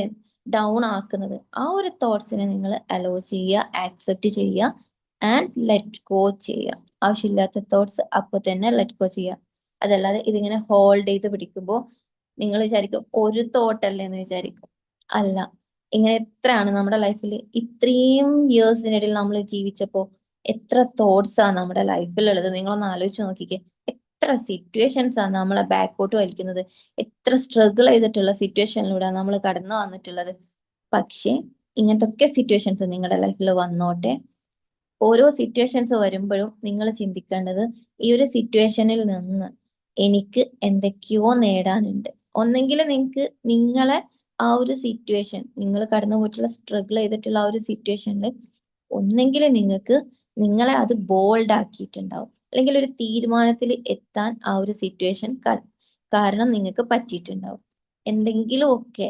ഡൗൺ ആക്കുന്നത്, ആ ഒരു തോട്ട്സിനെ നിങ്ങൾ അലോ ചെയ്യുക, ആക്സെപ്റ്റ് ചെയ്യുക ആൻഡ് ലെറ്റ് ഗോ ചെയ്യുക. ആവശ്യമില്ലാത്ത തോട്ട്സ് അപ്പൊ തന്നെ ലെറ്റ് ഗോ ചെയ്യുക. അതല്ലാതെ ഇതിങ്ങനെ ഹോൾഡ് ചെയ്ത് പിടിക്കുമ്പോൾ നിങ്ങൾ വിചാരിക്കും ഒരു തോട്ടല്ലേ എന്ന് വിചാരിക്കും. അല്ല, ഇങ്ങനെ എത്രയാണ് നമ്മുടെ ലൈഫിൽ ഇത്രയും ഇയേഴ്സിനിടയിൽ നമ്മൾ ജീവിച്ചപ്പോ എത്ര തോട്ട്സ് ആണ് നമ്മുടെ ലൈഫിലുള്ളത്, നിങ്ങളൊന്ന് ആലോചിച്ച് നോക്കിക്കേ. എത്ര സിറ്റുവേഷൻസ് ആണ് നമ്മളെ ബാക്കോട്ട് വലിക്കുന്നത്, എത്ര സ്ട്രഗിൾ ചെയ്തിട്ടുള്ള സിറ്റുവേഷനിലൂടെ നമ്മൾ കടന്നു വന്നിട്ടുള്ളത്. പക്ഷേ ഇങ്ങനത്തെ ഒക്കെ സിറ്റുവേഷൻസ് നിങ്ങളുടെ ലൈഫിൽ വന്നോട്ടെ. ഓരോ സിറ്റുവേഷൻസ് വരുമ്പോഴും നിങ്ങൾ ചിന്തിക്കേണ്ടത് ഈ ഒരു സിറ്റുവേഷനിൽ നിന്ന് എനിക്ക് എന്തൊക്കെയോ നേടാനുണ്ട്. ഒന്നെങ്കിൽ നിങ്ങൾക്ക് നിങ്ങളെ ആ ഒരു സിറ്റുവേഷൻ, നിങ്ങൾ കടന്നു പോയിട്ടുള്ള സ്ട്രഗിൾ ചെയ്തിട്ടുള്ള ആ ഒരു സിറ്റുവേഷനിൽ ഒന്നെങ്കിൽ നിങ്ങളെ അത് ബോൾഡ് ആക്കിയിട്ടുണ്ടാവും, അല്ലെങ്കിൽ ഒരു തീരുമാനത്തിൽ എത്താൻ ആ ഒരു സിറ്റുവേഷൻ കാരണം നിങ്ങൾക്ക് പറ്റിയിട്ടുണ്ടാവും. എന്തെങ്കിലും ഒക്കെ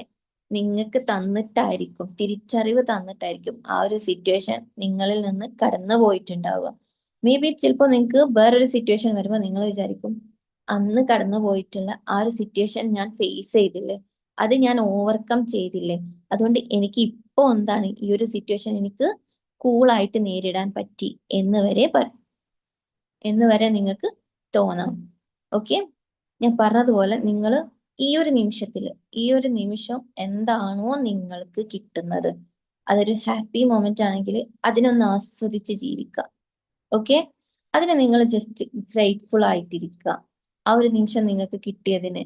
നിങ്ങൾക്ക് തന്നിട്ടായിരിക്കും, തിരിച്ചറിവ് തന്നിട്ടായിരിക്കും ആ ഒരു സിറ്റുവേഷൻ നിങ്ങളിൽ നിന്ന് കടന്നു പോയിട്ടുണ്ടാവുക. മേ ബി ചിലപ്പോൾ നിങ്ങൾക്ക് വേറൊരു സിറ്റുവേഷൻ വരുമ്പോൾ നിങ്ങൾ വിചാരിക്കും അന്ന് കടന്നു പോയിട്ടുള്ള ആ ഒരു സിറ്റുവേഷൻ ഞാൻ ഫേസ് ചെയ്തില്ലേ, അത് ഞാൻ ഓവർകം ചെയ്തില്ലേ, അതുകൊണ്ട് എനിക്ക് ഇപ്പോ എന്താണ് ഈ ഒരു സിറ്റുവേഷൻ എനിക്ക് കൂളായിട്ട് നേരിടാൻ പറ്റി എന്ന് വരെ നിങ്ങൾക്ക് തോന്നാം. ഓക്കെ, ഞാൻ പറഞ്ഞതുപോലെ നിങ്ങൾ ഈ ഒരു നിമിഷം എന്താണോ നിങ്ങൾക്ക് കിട്ടുന്നത്, അതൊരു ഹാപ്പി മൊമെന്റ് ആണെങ്കിൽ അതിനൊന്ന് ആസ്വദിച്ച് ജീവിക്കുക. ഓക്കെ, അതിന് നിങ്ങൾ ജസ്റ്റ് ഗ്രേറ്റ്ഫുൾ ആയിട്ടിരിക്കുക. ആ ഒരു നിമിഷം നിങ്ങൾക്ക് കിട്ടിയതിന്.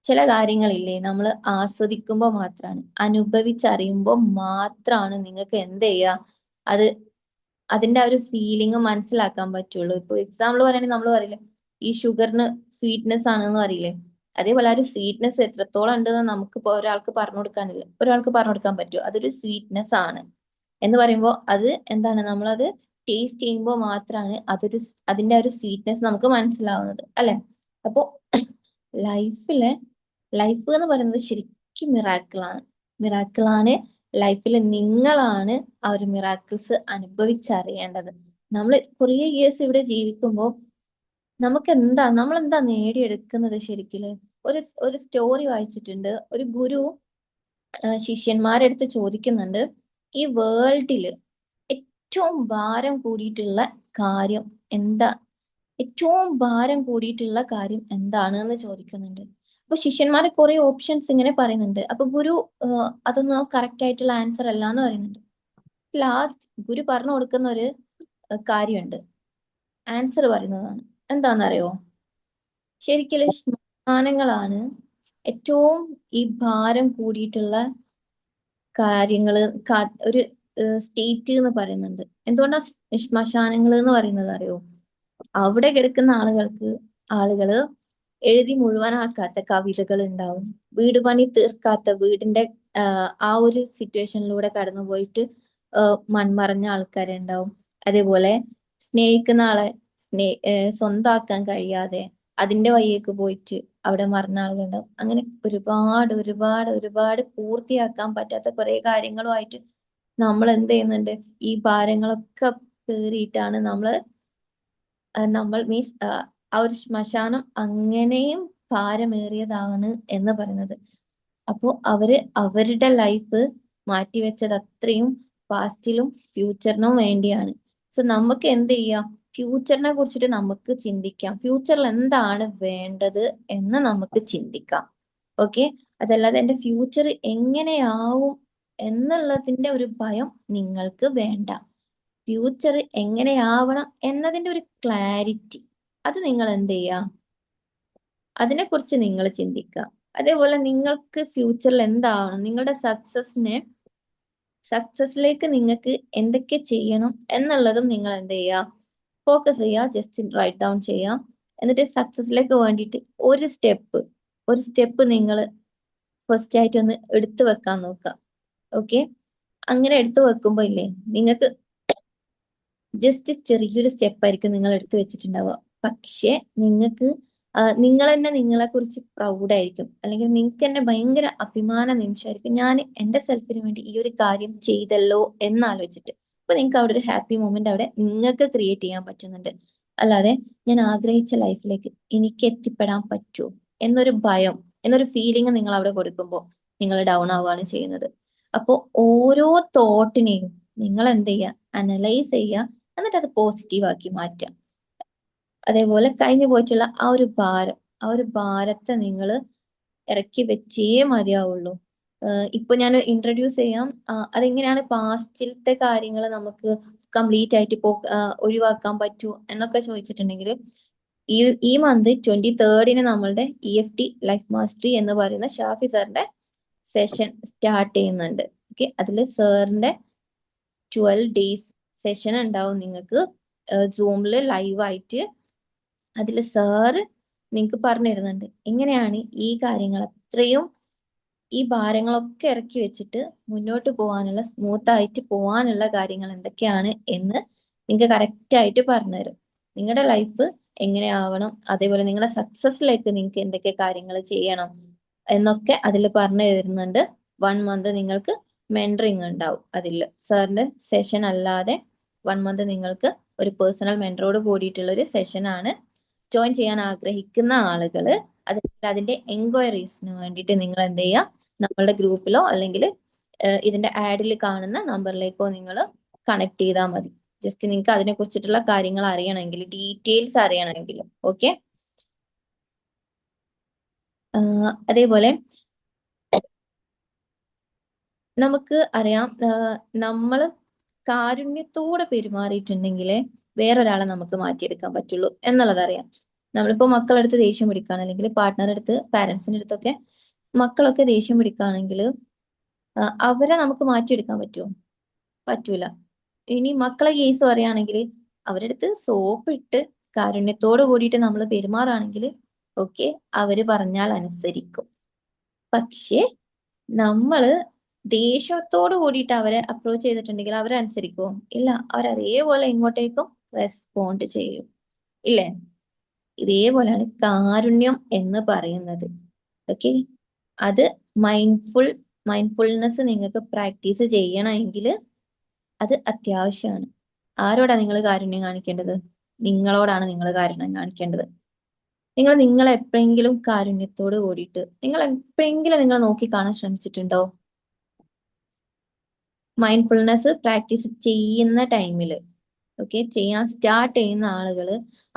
ചില കാര്യങ്ങളില്ലേ നമ്മൾ ആസ്വദിക്കുമ്പോൾ മാത്രമാണ്, അനുഭവിച്ചറിയുമ്പോൾ മാത്രമാണ് നിങ്ങൾക്ക് എന്ത് ചെയ്യുക, അത് അതിന്റെ ആ ഒരു ഫീലിംഗ് മനസ്സിലാക്കാൻ പറ്റുള്ളൂ. ഇപ്പൊ എക്സാമ്പിൾ പറയുകയാണെങ്കിൽ നമ്മൾ പറയില്ലേ ഈ ഷുഗറിന് സ്വീറ്റ്നെസ് ആണെന്ന് പറയില്ലേ, അതേപോലെ ആ ഒരു സ്വീറ്റ്നെസ് എത്രത്തോളം ഉണ്ടെന്ന് നമുക്കിപ്പോ ഒരാൾക്ക് പറഞ്ഞു കൊടുക്കാൻ പറ്റുമോ, അതൊരു സ്വീറ്റ്നെസ് ആണ് എന്ന് പറയുമ്പോൾ അത് എന്താണ്, നമ്മളത് ടേസ്റ്റ് ചെയ്യുമ്പോൾ മാത്രമാണ് അതിന്റെ ആ ഒരു സ്വീറ്റ്നെസ് നമുക്ക് മനസ്സിലാവുന്നത്, അല്ലെ. അപ്പോ ലൈഫിലെ ലൈഫ് എന്ന് പറയുന്നത് ശരിക്കും മിറാക്കിളാണ്. ലൈഫിൽ നിങ്ങളാണ് ആ ഒരു മിറാക്കിൾസ് അനുഭവിച്ചറിയേണ്ടത്. നമ്മൾ കുറേ ഇയേഴ്സ് ഇവിടെ ജീവിക്കുമ്പോൾ നമ്മൾ എന്താ നേടിയെടുക്കുന്നത് ശരിക്കും. ഒരു സ്റ്റോറി വായിച്ചിട്ടുണ്ട്, ഒരു ഗുരു ശിഷ്യന്മാരെ അടുത്ത് ചോദിക്കുന്നുണ്ട്, ഈ വേൾഡില് ഏറ്റവും ഭാരം കൂടിയിട്ടുള്ള കാര്യം എന്താ ഏറ്റവും ഭാരം കൂടിയിട്ടുള്ള കാര്യം എന്താണ് എന്ന് ചോദിക്കുന്നുണ്ട്. അപ്പൊ ശിഷ്യന്മാരെ കുറെ ഓപ്ഷൻസ് ഇങ്ങനെ പറയുന്നുണ്ട്. അപ്പൊ ഗുരു അതൊന്നും കറക്റ്റ് ആയിട്ടുള്ള ആൻസർ അല്ല എന്ന് പറയുന്നുണ്ട്. ലാസ്റ്റ് ഗുരു പറഞ്ഞു കൊടുക്കുന്ന ഒരു കാര്യമുണ്ട്, ആൻസർ പറയുന്നതാണ്. എന്താണെന്നറിയോ, ശരിക്കും ശ്മശാനങ്ങളാണ് ഏറ്റവും ഈ ഭാരം കൂടിയിട്ടുള്ള കാര്യങ്ങള് ഒരു സ്റ്റേറ്റ് എന്ന് പറയുന്നുണ്ട്. എന്തുകൊണ്ടാ ശ്മശാനങ്ങൾ എന്ന് പറയുന്നത് അറിയോ, അവിടെ കിടക്കുന്ന ആളുകള് എഴുതി മുഴുവനാക്കാത്ത കവിതകൾ ഉണ്ടാവും, വീട് പണി തീർക്കാത്ത വീടിന്റെ ആ ഒരു സിറ്റുവേഷനിലൂടെ കടന്നുപോയിട്ട് മൺമറഞ്ഞ ആൾക്കാരെ ഉണ്ടാവും. അതേപോലെ സ്നേഹിക്കുന്ന ആളെ സ്വന്താക്കാൻ കഴിയാതെ അതിന്റെ വഴിയേക്ക് പോയിട്ട് അവിടെ മറന്ന ആളുകളുണ്ടാവും. അങ്ങനെ ഒരുപാട് ഒരുപാട് ഒരുപാട് പൂർത്തിയാക്കാൻ പറ്റാത്ത കുറെ കാര്യങ്ങളുമായിട്ട് നമ്മൾ എന്ത് ചെയ്യുന്നുണ്ട്, ഈ ഭാരങ്ങളൊക്കെ പേറിയിട്ടാണ് നമ്മൾ മീൻസ് ആ ഒരു ശ്മശാനം അങ്ങനെയും ഭാരമേറിയതാണ് എന്ന് പറയുന്നത്. അപ്പോ അവരുടെ ലൈഫ് മാറ്റിവെച്ചത് അത്രയും പാസ്റ്റിലും ഫ്യൂച്ചറിനും വേണ്ടിയാണ്. സോ നമുക്ക് എന്ത് ചെയ്യാം, ഫ്യൂച്ചറിനെ കുറിച്ചിട്ട് നമുക്ക് ചിന്തിക്കാം, ഫ്യൂച്ചറിൽ എന്താണ് വേണ്ടത് എന്ന് നമുക്ക് ചിന്തിക്കാം. ഓക്കെ, അതല്ലാതെ എന്റെ ഫ്യൂച്ചർ എങ്ങനെയാവും എന്നുള്ളതിന്റെ ഒരു ഭയം നിങ്ങൾക്ക് വേണ്ട. ഫ്യൂച്ചർ എങ്ങനെയാവണം എന്നതിന്റെ ഒരു ക്ലാരിറ്റി, അത് നിങ്ങൾ എന്ത് ചെയ്യുക, അതിനെക്കുറിച്ച് നിങ്ങൾ ചിന്തിക്കുക. അതേപോലെ നിങ്ങൾക്ക് ഫ്യൂച്ചറിൽ എന്താവണം, നിങ്ങളുടെ സക്സസിലേക്ക് നിങ്ങൾക്ക് എന്തൊക്കെ ചെയ്യണം എന്നുള്ളതും നിങ്ങൾ എന്ത് ചെയ്യുക, ഫോക്കസ് ചെയ്യുക, ജസ്റ്റ് റൈറ്റ് ഡൗൺ ചെയ്യാം. എന്നിട്ട് സക്സസിലേക്ക് വേണ്ടിയിട്ട് ഒരു സ്റ്റെപ്പ് നിങ്ങൾ ഫസ്റ്റ് ആയിട്ട് ഒന്ന് എടുത്തു വെക്കാൻ നോക്കുക. ഓക്കെ, അങ്ങനെ എടുത്തു വെക്കുമ്പോ ഇല്ലേ നിങ്ങൾക്ക് ജസ്റ്റ് ചെറിയൊരു സ്റ്റെപ്പ് ആയിരിക്കും നിങ്ങൾ എടുത്തു വെച്ചിട്ടുണ്ടാവുക. പക്ഷെ നിങ്ങൾക്ക് നിങ്ങൾ തന്നെ നിങ്ങളെ കുറിച്ച് പ്രൗഡ് ആയിരിക്കും, അല്ലെങ്കിൽ നിങ്ങൾക്ക് തന്നെ ഭയങ്കര അഭിമാന നിമിഷമായിരിക്കും, ഞാൻ എന്റെ സെൽഫിന് വേണ്ടി ഈ ഒരു കാര്യം ചെയ്തല്ലോ എന്നാലോചിച്ചിട്ട്. അപ്പൊ നിങ്ങൾക്ക് അവിടെ ഒരു ഹാപ്പി മൊമെന്റ് അവിടെ നിങ്ങൾക്ക് ക്രിയേറ്റ് ചെയ്യാൻ പറ്റുന്നുണ്ട്. അല്ലാതെ ഞാൻ ആഗ്രഹിച്ച ലൈഫിലേക്ക് എനിക്ക് എത്തിപ്പെടാൻ പറ്റുമോ എന്നൊരു ഭയം, എന്നൊരു ഫീലിംഗ് നിങ്ങൾ അവിടെ കൊടുക്കുമ്പോൾ നിങ്ങൾ ഡൗൺ ആവുകയാണ് ചെയ്യുന്നത്. അപ്പോൾ ഓരോ തോട്ടിനെയും നിങ്ങൾ എന്ത് ചെയ്യുക, അനലൈസ് ചെയ്യുക, എന്നിട്ട് അത് പോസിറ്റീവ് ആക്കി മാറ്റാം. അതേപോലെ കഴിഞ്ഞു പോയിട്ടുള്ള ആ ഒരു ഭാരത്തെ നിങ്ങൾ ഇറക്കി വെച്ചേ മതിയാവുള്ളൂ. ഇപ്പൊ ഞാൻ ഇൻട്രൊഡ്യൂസ് ചെയ്യാം, അതെങ്ങനെയാണ് പാസ്റ്റിലത്തെ കാര്യങ്ങൾ നമുക്ക് കംപ്ലീറ്റ് ആയിട്ട് ഒഴിവാക്കാൻ പറ്റൂ എന്നൊക്കെ ചോദിച്ചിട്ടുണ്ടെങ്കിൽ, ഈ ഈ മന്ത് 23rd നമ്മളുടെ EFT ലൈഫ് മാസ്റ്ററി എന്ന് പറയുന്ന ഷാഫി സാറിന്റെ സെഷൻ സ്റ്റാർട്ട് ചെയ്യുന്നുണ്ട്. ഓക്കെ, അതിൽ സാറിന്റെ 12 days സെഷൻ ഉണ്ടാവും നിങ്ങൾക്ക് സൂമില് ലൈവായിട്ട്. അതിൽ സാറ് നിങ്ങൾക്ക് പറഞ്ഞു തരുന്നുണ്ട് എങ്ങനെയാണ് ഈ കാര്യങ്ങൾ അത്രയും, ഈ ഭാരങ്ങളൊക്കെ ഇറക്കി വെച്ചിട്ട് മുന്നോട്ട് പോകാനുള്ള, സ്മൂത്ത് ആയിട്ട് പോകാനുള്ള കാര്യങ്ങൾ എന്തൊക്കെയാണ് എന്ന് നിങ്ങൾക്ക് കറക്റ്റ് ആയിട്ട് പറഞ്ഞു തരും. നിങ്ങളുടെ ലൈഫ് എങ്ങനെയാവണം, അതേപോലെ നിങ്ങളുടെ സക്സസിലേക്ക് നിങ്ങൾക്ക് എന്തൊക്കെ കാര്യങ്ങൾ ചെയ്യണം എന്നൊക്കെ അതിൽ പറഞ്ഞു തരുന്നുണ്ട്. 1 month നിങ്ങൾക്ക് മെന്ററിങ് ഉണ്ടാവും. അതിൽ സാറിന്റെ സെഷൻ അല്ലാതെ 1 month നിങ്ങൾക്ക് ഒരു പേഴ്സണൽ മെന്ററോട് കൂടിയിട്ടുള്ള ഒരു സെഷനാണ്. ജോയിൻ ചെയ്യാൻ ആഗ്രഹിക്കുന്ന ആളുകള് അതിന്റെ എൻക്വയറീസിന് വേണ്ടിയിട്ട് നിങ്ങൾ എന്ത് ചെയ്യുക, നമ്മളുടെ ഗ്രൂപ്പിലോ അല്ലെങ്കിൽ ഇതിന്റെ ആഡിൽ കാണുന്ന നമ്പറിലേക്കോ നിങ്ങൾ കണക്ട് ചെയ്താൽ മതി. ജസ്റ്റ് നിങ്ങൾക്ക് അതിനെ കുറിച്ചിട്ടുള്ള കാര്യങ്ങൾ അറിയണമെങ്കിൽ, ഡീറ്റെയിൽസ് അറിയണമെങ്കിൽ. ഓക്കെ, അതേപോലെ നമുക്ക് അറിയാം, നമ്മൾ കാരുണ്യത്തോടെ പെരുമാറിയിട്ടുണ്ടെങ്കിലേ വേറൊരാളെ നമുക്ക് മാറ്റിയെടുക്കാൻ പറ്റുള്ളൂ എന്നുള്ളത് അറിയാം. നമ്മളിപ്പോ മക്കളടുത്ത് ദേഷ്യം പിടിക്കുകയാണ്, അല്ലെങ്കിൽ പാർട്ട്ണറുടെ അടുത്ത്, പാരന്റ്സിന്റെ അടുത്തൊക്കെ മക്കളൊക്കെ ദേഷ്യം പിടിക്കുകയാണെങ്കിൽ അവരെ നമുക്ക് മാറ്റിയെടുക്കാൻ പറ്റുമോ? പറ്റൂല. ഇനി മക്കളെ കേസ് പറയുകയാണെങ്കിൽ അവരുടെ അടുത്ത് സോപ്പ് ഇട്ട് കാരുണ്യത്തോട് കൂടിയിട്ട് നമ്മൾ പെരുമാറുകയാണെങ്കിൽ ഓക്കെ, അവര് പറഞ്ഞാൽ അനുസരിക്കും. പക്ഷേ നമ്മള് ദേഷ്യത്തോട് കൂടിയിട്ട് അവരെ അപ്രോച്ച് ചെയ്തിട്ടുണ്ടെങ്കിൽ അവരനുസരിക്കുമോ? ഇല്ല, അവരതേപോലെ ഇങ്ങോട്ടേക്കും റെസ്പോണ്ട് ചെയ്യും. ഇല്ലേ? ഇതേപോലെയാണ് കാരുണ്യം എന്ന് പറയുന്നത്. ഓക്കെ, അത് മൈൻഡ്ഫുൾനെസ് നിങ്ങൾക്ക് പ്രാക്ടീസ് ചെയ്യണമെങ്കിൽ അത് അത്യാവശ്യമാണ്. ആരോടാ നിങ്ങൾ കാരുണ്യം കാണിക്കേണ്ടത്? നിങ്ങളോടാണ് നിങ്ങൾ കാരുണ്യം കാണിക്കേണ്ടത്. നിങ്ങൾ എപ്പോഴെങ്കിലും കാരുണ്യത്തോട് കൂടിയിട്ട് നിങ്ങൾ എപ്പോഴെങ്കിലും നിങ്ങൾ നോക്കി കാണാൻ ശ്രമിച്ചിട്ടുണ്ടോ? മൈൻഡ്ഫുൾനെസ് പ്രാക്ടീസ് ചെയ്യുന്ന ടൈമിൽ, ഓക്കെ, ചെയ്യാൻ സ്റ്റാർട്ട് ചെയ്യുന്ന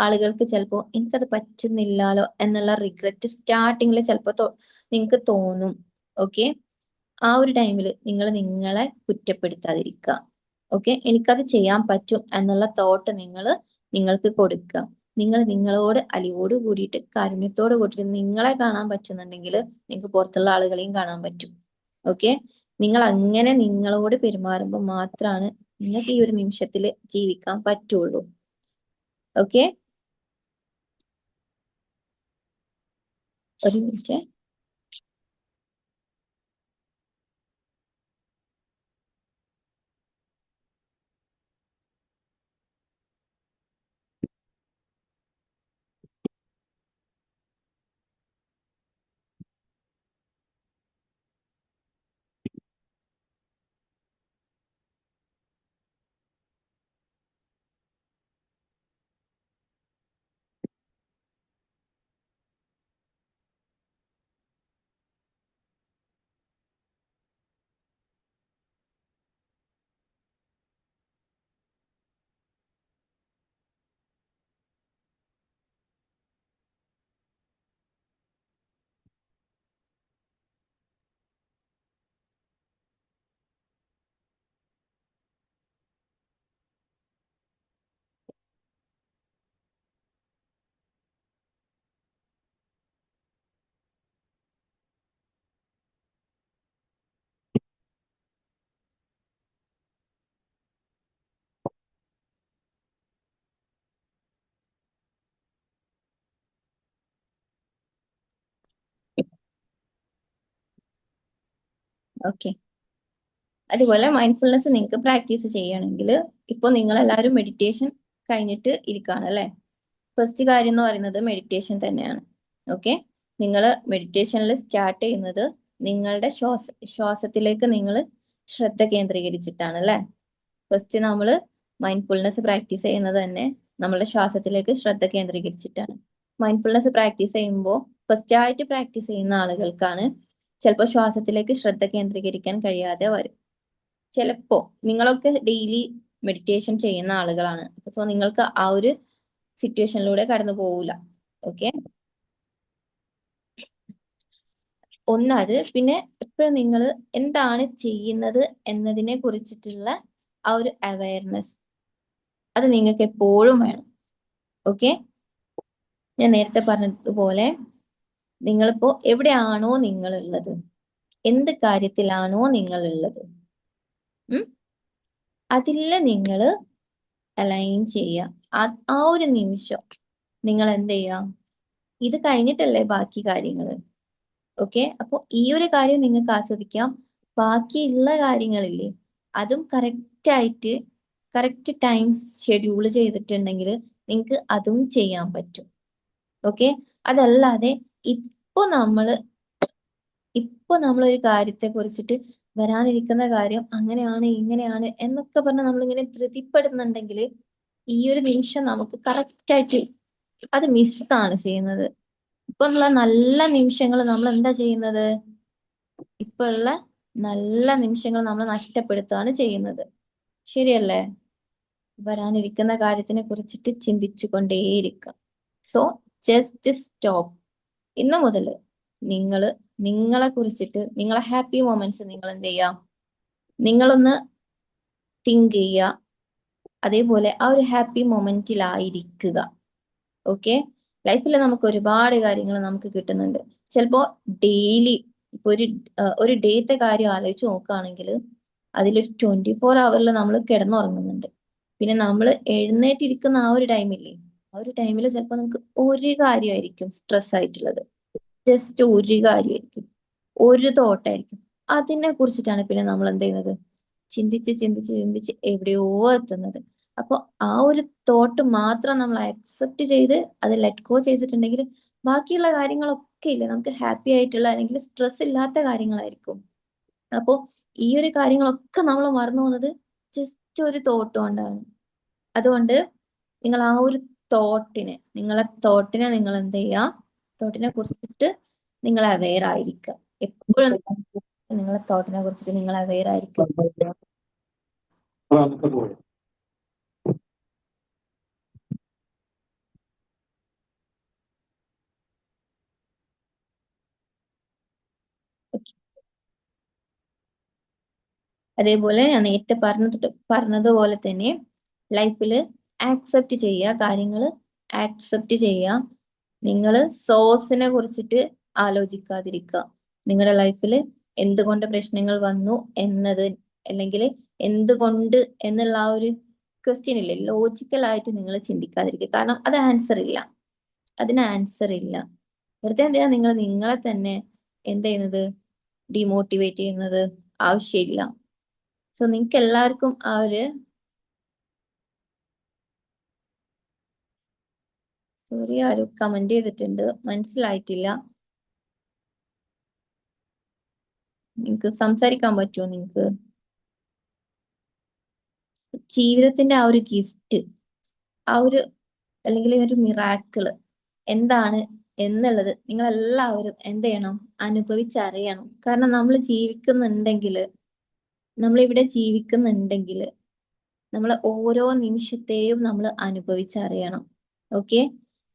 ആളുകൾക്ക് ചിലപ്പോൾ എനിക്കത് പറ്റുന്നില്ലല്ലോ എന്നുള്ള റിഗ്രറ്റ് സ്റ്റാർട്ടിങ്ങിൽ ചിലപ്പോൾ നിങ്ങൾക്ക് തോന്നും. ഓക്കെ, ആ ഒരു ടൈമിൽ നിങ്ങൾ നിങ്ങളെ കുറ്റപ്പെടുത്താതിരിക്കുക. ഓക്കെ, എനിക്കത് ചെയ്യാൻ പറ്റും എന്നുള്ള തോട്ട് നിങ്ങൾക്ക് കൊടുക്കുക. നിങ്ങൾ നിങ്ങളോട് അലിവോട് കൂടിയിട്ട് കാരുണ്യത്തോട് കൂടിയിട്ട് നിങ്ങളെ കാണാൻ പറ്റുന്നുണ്ടെങ്കിൽ നിങ്ങൾക്ക് പുറത്തുള്ള ആളുകളെയും കാണാൻ പറ്റും. ഓക്കെ, നിങ്ങൾ അങ്ങനെ നിങ്ങളോട് പെരുമാറുമ്പോൾ മാത്രമാണ് നിങ്ങൾക്ക് ഈ ഒരു നിമിഷത്തിൽ ജീവിക്കാൻ പറ്റുള്ളൂ. ഓക്കെ, ഒരു മിനിറ്റ്. ഓക്കെ, അതുപോലെ മൈൻഡ്ഫുൾനെസ് നിങ്ങൾക്ക് പ്രാക്ടീസ് ചെയ്യണമെങ്കിൽ ഇപ്പോൾ നിങ്ങൾ എല്ലാവരും മെഡിറ്റേഷൻ കഴിഞ്ഞിട്ട് ഇരിക്കുകയാണ് അല്ലേ? ഫസ്റ്റ് കാര്യം എന്ന് പറയുന്നത് മെഡിറ്റേഷൻ തന്നെയാണ്. ഓക്കെ, നിങ്ങൾ മെഡിറ്റേഷനിൽ സ്റ്റാർട്ട് ചെയ്യുന്നത് നിങ്ങളുടെ ശ്വാസത്തിലേക്ക് നിങ്ങൾ ശ്രദ്ധ കേന്ദ്രീകരിച്ചിട്ടാണ് അല്ലേ? ഫസ്റ്റ് നമ്മൾ മൈൻഡ്ഫുൾനെസ് പ്രാക്ടീസ് ചെയ്യുന്നത് തന്നെ നമ്മളുടെ ശ്വാസത്തിലേക്ക് ശ്രദ്ധ കേന്ദ്രീകരിച്ചിട്ടാണ്. മൈൻഡ്ഫുൾനെസ് പ്രാക്ടീസ് ചെയ്യുമ്പോൾ ഫസ്റ്റ് ആയിട്ട് പ്രാക്ടീസ് ചെയ്യുന്ന ആളുകൾക്കാണ് ചിലപ്പോൾ ശ്വാസത്തിലേക്ക് ശ്രദ്ധ കേന്ദ്രീകരിക്കാൻ കഴിയാതെ വരും. ചിലപ്പോ നിങ്ങളൊക്കെ ഡെയിലി മെഡിറ്റേഷൻ ചെയ്യുന്ന ആളുകളാണ്, സോ നിങ്ങൾക്ക് ആ ഒരു സിറ്റുവേഷനിലൂടെ കടന്നു പോവില്ല. ഓക്കെ, ഒന്നത്. പിന്നെ എപ്പോഴും നിങ്ങൾ എന്താണ് ചെയ്യുന്നത് എന്നതിനെ കുറിച്ചിട്ടുള്ള ആ ഒരു അവയർനെസ് അത് നിങ്ങൾക്ക് എപ്പോഴും വേണം. ഓക്കെ, ഞാൻ നേരത്തെ പറഞ്ഞതുപോലെ നിങ്ങളിപ്പോ എവിടെയാണോ നിങ്ങളുള്ളത്, എന്ത് കാര്യത്തിലാണോ നിങ്ങളുള്ളത്, അതില് നിങ്ങൾ അലൈൻ ചെയ്യുക. ആ ഒരു നിമിഷം നിങ്ങൾ എന്ത് ചെയ്യുക, ഇത് കഴിഞ്ഞിട്ടല്ലേ ബാക്കി കാര്യങ്ങൾ. ഓക്കെ, അപ്പൊ ഈ ഒരു കാര്യം നിങ്ങൾക്ക് ആസ്വദിക്കാം. ബാക്കിയുള്ള കാര്യങ്ങളില്ലേ, അതും കറക്റ്റ് ടൈം ഷെഡ്യൂൾ ചെയ്തിട്ടുണ്ടെങ്കിൽ നിങ്ങൾക്ക് അതും ചെയ്യാൻ പറ്റും. ഓക്കെ, അതല്ലാതെ ഇപ്പൊ നമ്മൾ ഒരു കാര്യത്തെ കുറിച്ചിട്ട് വരാനിരിക്കുന്ന കാര്യം അങ്ങനെയാണ് ഇങ്ങനെയാണ് എന്നൊക്കെ പറഞ്ഞാൽ നമ്മളിങ്ങനെ ധൃതിപ്പെടുന്നുണ്ടെങ്കിൽ ഈ ഒരു നിമിഷം നമുക്ക് കറക്റ്റായിട്ട് അത് മിസ്സാണ് ചെയ്യുന്നത്. ഇപ്പൊ ഉള്ള നല്ല നിമിഷങ്ങൾ നമ്മൾ എന്താ ചെയ്യുന്നത്? ഇപ്പൊ ഉള്ള നല്ല നിമിഷങ്ങൾ നമ്മൾ നഷ്ടപ്പെടുത്തുകയാണ് ചെയ്യുന്നത്. ശരിയല്ലേ? വരാനിരിക്കുന്ന കാര്യത്തിനെ കുറിച്ചിട്ട് ചിന്തിച്ചു കൊണ്ടേയിരിക്കുക. So just stop. ഇന്നു മുതൽ നിങ്ങളെ കുറിച്ചിട്ട്, നിങ്ങളെ ഹാപ്പി മൊമെന്റ്സ് നിങ്ങൾ എന്ത് ചെയ്യാം, നിങ്ങളൊന്ന് തിങ്ക് ചെയ്യുക. അതേപോലെ ആ ഒരു ഹാപ്പി മൊമെന്റിലായിരിക്കുക. ഓക്കെ, ലൈഫിൽ നമുക്ക് ഒരുപാട് കാര്യങ്ങൾ നമുക്ക് കിട്ടുന്നുണ്ട്. ചിലപ്പോ ഡെയിലി ഇപ്പൊ ഒരു ഡേത്തെ കാര്യം ആലോചിച്ച് നോക്കുകയാണെങ്കിൽ അതിലൊരു 24 hours നമ്മൾ കിടന്നുറങ്ങുന്നുണ്ട്. പിന്നെ നമ്മൾ എഴുന്നേറ്റിരിക്കുന്ന ആ ഒരു ടൈമില്ലേ, ആ ഒരു ടൈമിൽ ചിലപ്പോൾ നമുക്ക് ഒരു കാര്യമായിരിക്കും സ്ട്രെസ് ആയിട്ടുള്ളത്. ജസ്റ്റ് ഒരു കാര്യമായിരിക്കും, ഒരു തോട്ടായിരിക്കും. അതിനെ കുറിച്ചിട്ടാണ് പിന്നെ നമ്മൾ എന്ത് ചെയ്യുന്നത്, ചിന്തിച്ച് എവിടെയോ എത്തുന്നത്. അപ്പൊ ആ ഒരു തോട്ട് മാത്രം നമ്മൾ അക്സെപ്റ്റ് ചെയ്ത് അത് ലെറ്റ് ഗോ ചെയ്തിട്ടുണ്ടെങ്കിൽ ബാക്കിയുള്ള കാര്യങ്ങളൊക്കെ ഇല്ലേ നമുക്ക് ഹാപ്പി ആയിട്ടുള്ള അല്ലെങ്കിൽ സ്ട്രെസ് ഇല്ലാത്ത കാര്യങ്ങളായിരിക്കും. അപ്പോ ഈ ഒരു കാര്യങ്ങളൊക്കെ നമ്മൾ മറന്നു പോകുന്നത് ജസ്റ്റ് ഒരു തോട്ട് കൊണ്ടാണ്. അതുകൊണ്ട് നിങ്ങൾ ആ ഒരു തോട്ടിനെ നിങ്ങൾ എന്ത് ചെയ്യുക, തോട്ടിനെ കുറിച്ചിട്ട് നിങ്ങൾ അവെയർ ആയിരിക്കുക. എപ്പോഴും നിങ്ങളെ തോട്ടിനെ കുറിച്ചിട്ട് നിങ്ങൾ അവെയർ ആയിരിക്കുക. അതേപോലെ ഞാൻ നേരത്തെ പറഞ്ഞതുപോലെ തന്നെ ലൈഫിൽ ആക്സെപ്റ്റ് ചെയ്യുക, കാര്യങ്ങൾ ആക്സെപ്റ്റ് ചെയ്യുക. നിങ്ങൾ സോഴ്സിനെ കുറിച്ചിട്ട് ആലോചിക്കാതിരിക്കുക. നിങ്ങളുടെ ലൈഫിൽ എന്തുകൊണ്ട് പ്രശ്നങ്ങൾ വന്നു എന്നത്, അല്ലെങ്കിൽ എന്തുകൊണ്ട് എന്നുള്ള ആ ഒരു ക്വസ്റ്റ്യൻ ഇല്ലേ, ലോജിക്കലായിട്ട് നിങ്ങൾ ചിന്തിക്കാതിരിക്കുക. കാരണം അത് ആൻസർ ഇല്ല, അതിന് ആൻസർ ഇല്ല. വെറുതെ എന്തിനാ നിങ്ങൾ നിങ്ങളെ തന്നെ എന്ത് ചെയ്യുന്നത്, ഡിമോട്ടിവേറ്റ് ചെയ്യുന്നത്? ആവശ്യമില്ല. സോ നിങ്ങൾക്ക് എല്ലാവർക്കും ആ ഒരു സോറി, ആരും കമന്റ് ചെയ്തിട്ടുണ്ട്, മനസ്സിലായിട്ടില്ല. നിങ്ങക്ക് സംസാരിക്കാൻ പറ്റുമോ? നിങ്ങക്ക് ജീവിതത്തിന്റെ ആ ഒരു ഗിഫ്റ്റ്, ആ ഒരു അല്ലെങ്കിൽ ഒരു മിറാക്കിള് എന്താണ് എന്നുള്ളത് നിങ്ങൾ എല്ലാവരും എന്ത് ചെയ്യണം, അനുഭവിച്ചറിയണം. കാരണം നമ്മളിവിടെ ജീവിക്കുന്നുണ്ടെങ്കിൽ നമ്മൾ ഓരോ നിമിഷത്തെയും നമ്മൾ അനുഭവിച്ചറിയണം. ഓക്കെ,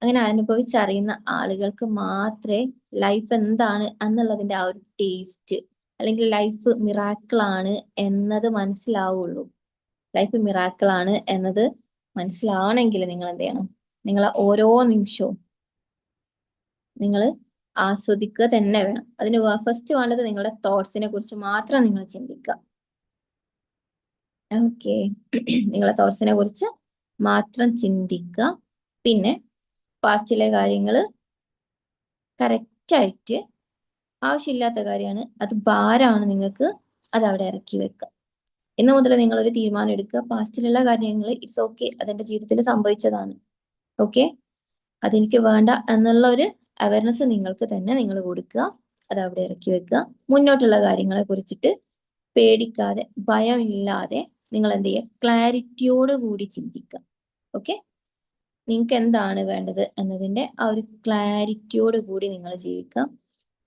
അങ്ങനെ അനുഭവിച്ചറിയുന്ന ആളുകൾക്ക് മാത്രമേ ലൈഫ് എന്താണ് എന്നുള്ളതിന്റെ ആ ഒരു ടേസ്റ്റ്, അല്ലെങ്കിൽ ലൈഫ് മിറാക്കിൾ ആണ് എന്നത് മനസ്സിലാവുള്ളൂ. ലൈഫ് മിറാക്കിൾ ആണ് എന്നത് മനസ്സിലാവണമെങ്കിൽ നിങ്ങൾ എന്ത് ചെയ്യണം, നിങ്ങൾ ഓരോ നിമിഷവും നിങ്ങൾ ആസ്വദിക്കുക തന്നെ വേണം. അതിന് ഫസ്റ്റ് വേണ്ടത് നിങ്ങളുടെ തോട്ട്സിനെ കുറിച്ച് മാത്രം നിങ്ങൾ ചിന്തിക്കുക. ഓക്കെ, നിങ്ങളെ തോട്ട്സിനെ കുറിച്ച് മാത്രം ചിന്തിക്കുക. പിന്നെ പാസ്റ്റിലെ കാര്യങ്ങൾ കറക്റ്റായിട്ട്, ആവശ്യമില്ലാത്ത കാര്യമാണ്, അത് ഭാരമാണ് നിങ്ങൾക്ക്, അത് അവിടെ ഇറക്കി വെക്കുക. ഇന്ന് മുതൽ നിങ്ങൾ ഒരു തീരുമാനം എടുക്കുക. പാസ്റ്റിലുള്ള കാര്യങ്ങൾ ഇറ്റ്സ് ഓക്കെ, അതെന്റെ ജീവിതത്തിൽ സംഭവിച്ചതാണ്. ഓക്കെ, അതെനിക്ക് വേണ്ട എന്നുള്ള ഒരു അവയർനെസ് നിങ്ങൾക്ക് തന്നെ നിങ്ങൾ കൊടുക്കുക. അത് അവിടെ ഇറക്കി വെക്കുക. മുന്നോട്ടുള്ള കാര്യങ്ങളെ കുറിച്ചിട്ട് പേടിക്കാതെ, ഭയമില്ലാതെ നിങ്ങൾ എന്ത് ചെയ്യുക, ക്ലാരിറ്റിയോട് കൂടി ചിന്തിക്കുക. ഓക്കെ, നിങ്ങൾക്ക് എന്താണ് വേണ്ടത് എന്നതിന്റെ ആ ഒരു ക്ലാരിറ്റിയോട് കൂടി നിങ്ങൾ ജീവിക്കുക.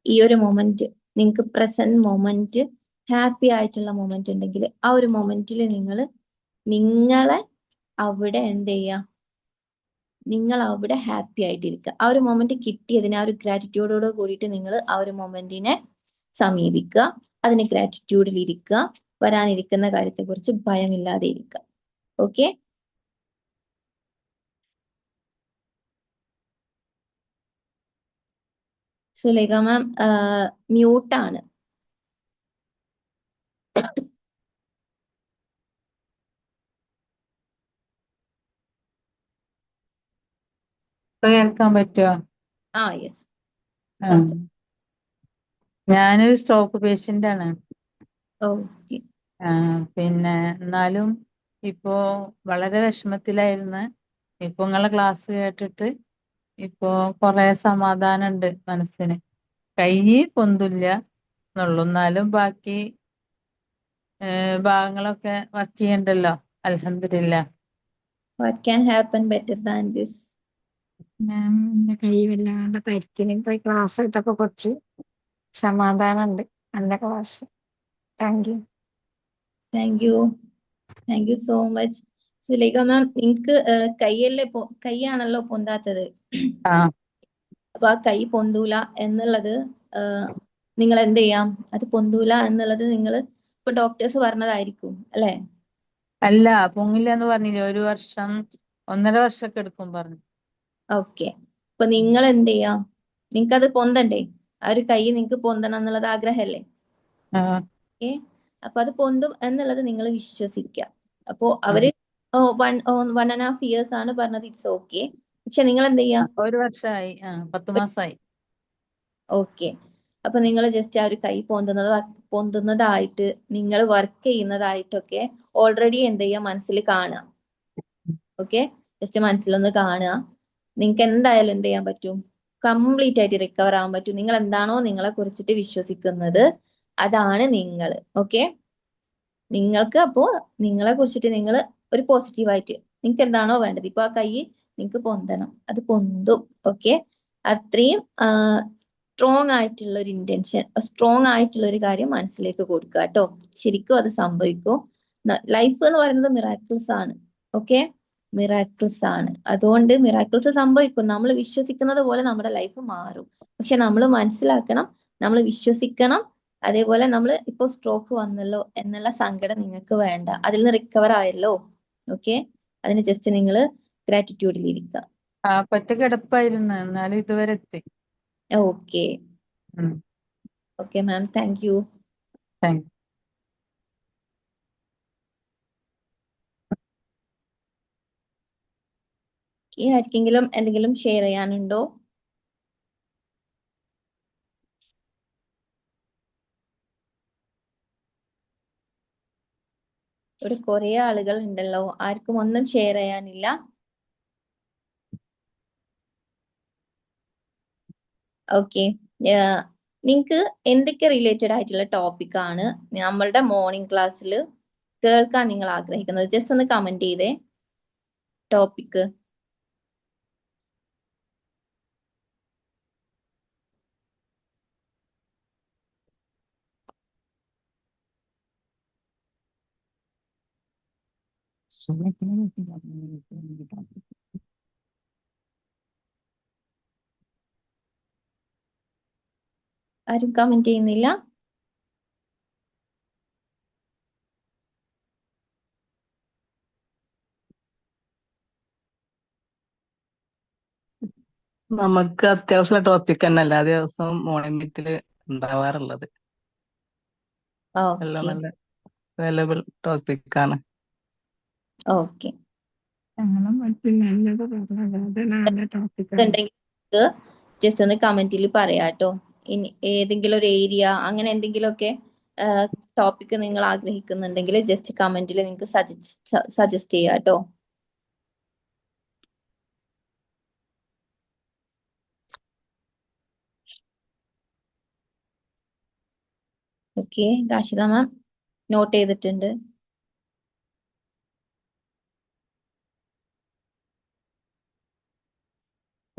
ഈ ഒരു മൊമെന്റ്, നിങ്ങൾക്ക് പ്രസന്റ് മൊമെന്റ് ഹാപ്പി ആയിട്ടുള്ള മൊമെന്റ് ഉണ്ടെങ്കിൽ ആ ഒരു മൊമെന്റിൽ നിങ്ങളെ അവിടെ എന്ത് ചെയ്യുക, നിങ്ങൾ അവിടെ ഹാപ്പി ആയിട്ടിരിക്കുക. ആ ഒരു മൊമെന്റ് കിട്ടിയതിന് ആ ഒരു ഗ്രാറ്റിറ്റ്യൂഡോട് കൂടിയിട്ട് നിങ്ങൾ ആ ഒരു മൊമെന്റിനെ സമീപിക്കുക. അതിന് ഗ്രാറ്റിറ്റ്യൂഡിൽ ഇരിക്കുക. വരാനിരിക്കുന്ന കാര്യത്തെക്കുറിച്ച് ഭയമില്ലാതെ ഇരിക്കുക. ഓക്കെ, സുലേഖ മാം മ്യൂട്ടാണ്. ഇപ്പൊ കേൾക്കാൻ പറ്റുമോ? ആ യെസ്, ആ, ഞാനൊരു സ്ട്രോക്ക് പേഷ്യന്റ് ആണ്. ഓക്കെ. പിന്നെ എന്നാലും ഇപ്പോ വളരെ വിഷമത്തിലായിരുന്നു. ഇപ്പൊ നിങ്ങളെ ക്ലാസ് കേട്ടിട്ട് ഇപ്പോ കൊറേ സമാധാനമുണ്ട് മനസ്സിന്. കൈ പൊന്തില്ല എന്നുള്ളൂ, എന്നാലും ബാക്കി ഭാഗങ്ങളൊക്കെ വർക്ക് ചെയ്യണ്ടല്ലോ. അൽഹംദുലില്ലാ. What can happen better than this? ഞാൻ എന്റെ കൈ വല്ലാണ്ട് തരിക്കുന്നു. ഇപ്പൊ ക്ലാസ് ഇട്ടപ്പോ കുറച്ച് സമാധാനമുണ്ട്. നല്ല class. Thank you. Thank you, thank you so much. Sulekha ma'am, നിങ്ങൾക്ക് കൈയാണല്ലോ പൊന്താത്തത്. ആ അപ്പൊ ആ കൈ പൊന്തൂല എന്നുള്ളത് നിങ്ങൾ എന്ത് ചെയ്യാം, അത് പൊന്തൂല എന്നുള്ളത് നിങ്ങൾ ഇപ്പൊ ഡോക്ടേഴ്സ് പറഞ്ഞതായിരിക്കും അല്ലെ? അല്ല, പൊങ്ങില്ല എന്ന് പറഞ്ഞില്ലേ, 1 വർഷം 1.5 വർഷമൊക്കെ എടുക്കും പറഞ്ഞു. ഓക്കെ, അപ്പൊ നിങ്ങൾ എന്ത് ചെയ്യാം, നിങ്ങൾക്ക് അത് പൊന്തണ്ടേ? ആ ഒരു കൈ നിങ്ങൾക്ക് പൊന്തണം എന്നുള്ളത് ആഗ്രഹമല്ലേ? ആ ഓക്കെ, അപ്പൊ അത് പൊന്തും എന്നുള്ളത് നിങ്ങൾ വിശ്വസിക്കുക. അപ്പോ അവര് 1.5 ഇയേഴ്സ് ആണ് പറഞ്ഞത്, ഇറ്റ്സ് ഓക്കെ. പക്ഷെ നിങ്ങൾ എന്ത് ചെയ്യാം, 1 വർഷമായി, 10 മാസമായി. ഓക്കെ, അപ്പൊ നിങ്ങൾ ജസ്റ്റ് ആ ഒരു കൈ പൊന്തുന്നതായിട്ട് നിങ്ങൾ വർക്ക് ചെയ്യുന്നതായിട്ടൊക്കെ ഓൾറെഡി എന്ത് ചെയ്യുക, മനസ്സിൽ കാണുക. ഓക്കെ, ജസ്റ്റ് മനസ്സിലൊന്ന് കാണുക. നിങ്ങൾക്ക് എന്തായാലും എന്ത് ചെയ്യാൻ പറ്റും, കംപ്ലീറ്റ് ആയിട്ട് റിക്കവർ ആവാൻ പറ്റും. നിങ്ങൾ എന്താണോ നിങ്ങളെ കുറിച്ചിട്ട് വിശ്വസിക്കുന്നത് അതാണ് നിങ്ങൾ. ഓക്കെ, നിങ്ങൾക്ക് അപ്പോ നിങ്ങളെ കുറിച്ചിട്ട് നിങ്ങൾ ഒരു പോസിറ്റീവായിട്ട് നിങ്ങൾക്ക് എന്താണോ വേണ്ടത്, ഇപ്പൊ ആ കൈ നിങ്ങൾക്ക് പൊന്തണം, അത് പൊന്തും. ഓക്കെ, അത്രയും സ്ട്രോങ് ആയിട്ടുള്ള ഒരു ഇന്റൻഷൻ, സ്ട്രോങ് ആയിട്ടുള്ള ഒരു കാര്യം മനസ്സിലേക്ക് കൊടുക്കുക കേട്ടോ. ശരിക്കും അത് സംഭവിക്കും. ലൈഫ് എന്ന് പറയുന്നത് മിറാക്കിൾസ് ആണ്. ഓക്കെ, മിറാക്കിൾസ് ആണ്. അതുകൊണ്ട് മിറാക്കിൾസ് സംഭവിക്കും. നമ്മൾ വിശ്വസിക്കുന്നത് പോലെ നമ്മുടെ ലൈഫ് മാറും. പക്ഷെ നമ്മൾ മനസ്സിലാക്കണം, നമ്മൾ വിശ്വസിക്കണം. അതേപോലെ നമ്മൾ ഇപ്പൊ സ്ട്രോക്ക് വന്നല്ലോ എന്നുള്ള സങ്കടം നിങ്ങൾക്ക് വേണ്ട. അതിൽ നിന്ന് റിക്കവർ ആയല്ലോ. ഓക്കെ, അതിന് ജസ്റ്റ് നിങ്ങൾ ഗ്രാറ്റിറ്റ്യൂഡിൽ ഇരിക്കുക. പറ്റ കിടപ്പായിരുന്നു, എന്നാലും ഇതുവരെ എത്തി. Okay, okay ma'am, thank you. Thank ആർക്കെങ്കിലും എന്തെങ്കിലും ഷെയർ ചെയ്യാനുണ്ടോ? ഇവിടെ കുറെ ആളുകൾ ഉണ്ടല്ലോ, ആർക്കും ഒന്നും ഷെയർ ചെയ്യാനില്ല. ഓക്കെ, നിങ്ങൾക്ക് എന്തൊക്കെ റിലേറ്റഡ് ആയിട്ടുള്ള ടോപ്പിക് ആണ് നമ്മളുടെ മോർണിംഗ് ക്ലാസ്സിൽ കേൾക്കാൻ നിങ്ങൾ ആഗ്രഹിക്കുന്നത്? ജസ്റ്റ് ഒന്ന് കമന്റ് ചെയ്തേ ടോപ്പിക്. ആരും കമന്റ് ചെയ്യുന്നില്ല. നമുക്ക് അത്യാവശ്യമുള്ള ടോപ്പിക് തന്നെ എല്ലാ ദിവസവും മോർണിംഗ് മീറ്റില് ഉണ്ടാവാറുള്ളത്. എല്ലാം ഓക്കെ, നല്ല അവൈലബിൾ ടോപ്പിക് ആണ്. ഓക്കെ. ഞങ്ങളും നല്ലത് പറഞ്ഞത് അത് നല്ല ടോപ്പിക്കാണ്. ജസ്റ്റ് ഒന്ന് കമന്റിൽ പറയാട്ടോ. ഇനി ഏതെങ്കിലും ഒരു ഏരിയ അങ്ങനെ എന്തെങ്കിലുമൊക്കെ ടോപ്പിക് നിങ്ങൾ ആഗ്രഹിക്കുന്നുണ്ടെങ്കിൽ ജസ്റ്റ് കമന്റിൽ നിങ്ങൾക്ക് സജസ്റ്റ് ചെയ്യാം കേട്ടോ. ഓക്കെ, രാഷിദ മാം നോട്ട് ചെയ്തിട്ടുണ്ട്.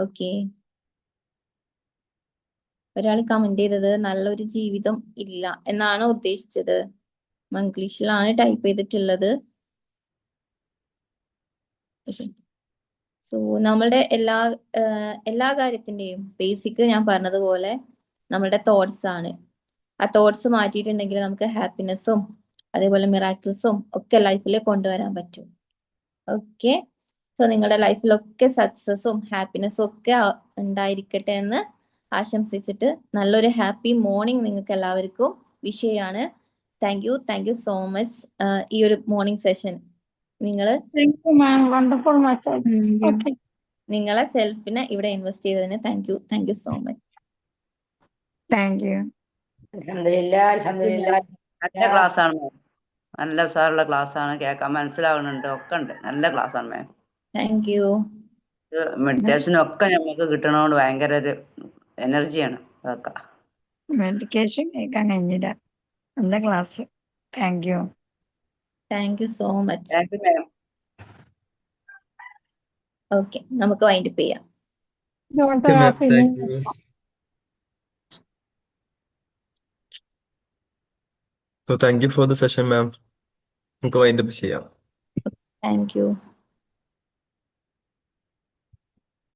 ഓക്കെ, ഒരാൾ കമന്റ് ചെയ്തത് നല്ലൊരു ജീവിതം ഇല്ല എന്നാണ് ഉദ്ദേശിച്ചത്. മംഗ്ലീഷിലാണ് ടൈപ്പ് ചെയ്തിട്ടുള്ളത്. സോ നമ്മളുടെ എല്ലാ കാര്യത്തിന്റെയും ബേസിക് ഞാൻ പറഞ്ഞതുപോലെ നമ്മളുടെ തോട്ട്സ് ആണ്. ആ തോട്ട്സ് മാറ്റിയിട്ടുണ്ടെങ്കിൽ നമുക്ക് ഹാപ്പിനെസ്സും അതേപോലെ മിറാക്കിൾസും ഒക്കെ ലൈഫിൽ കൊണ്ടുവരാൻ പറ്റും. ഓക്കെ, സോ നിങ്ങളുടെ ലൈഫിലൊക്കെ സക്സസും ഹാപ്പിനെസ്സും ഒക്കെ ഉണ്ടായിരിക്കട്ടെ എന്ന് ആശംസിച്ചിട്ട് നല്ലൊരു ഹാപ്പി മോർണിംഗ് നിങ്ങൾക്ക് എല്ലാവർക്കും വിഷ് ചെയ്യാണ്. Thank you so much. ഈ ഒരു മോർണിംഗ് സെഷൻ നിങ്ങൾ Thank you, ma'am. Wonderful message. Okay. നിങ്ങളെ സെൽഫിനെ ഇവിടെ ഇൻവെസ്റ്റ് ചെയ്തതിന് thank you so much. Thank you. അൽഹംദുലില്ലാ. നല്ല ക്ലാസ് ആണ് മാം. നല്ല ഉസാറുള്ള ക്ലാസ് ആണ്, കേൾക്കാൻ മനസ്സിലാവുന്നുണ്ട്, ഒക്കെ ഉണ്ട്. നല്ല ക്ലാസ് ആണ് മാം. Thank you. മെഡിറ്റേഷനും ഒക്കെ നമുക്ക് കിട്ടണോണ്ട് ഭയങ്കര ഒരു എനർജിയാണ് അതൊക്കെ. മെഡിക്കേഷൻ കേൾക്കാൻ കഴിഞ്ഞില്ല. നല്ല class. Thank you. Thank you so much. Thank you ma'am. Okay, നമുക്ക് വൈൻഡപ്പ് ചെയ്യാം. Okay, ma'am. Thank you. So thank you for the session, ma'am. നമുക്ക് വൈൻഡപ്പ് ചെയ്യാം. Thank you.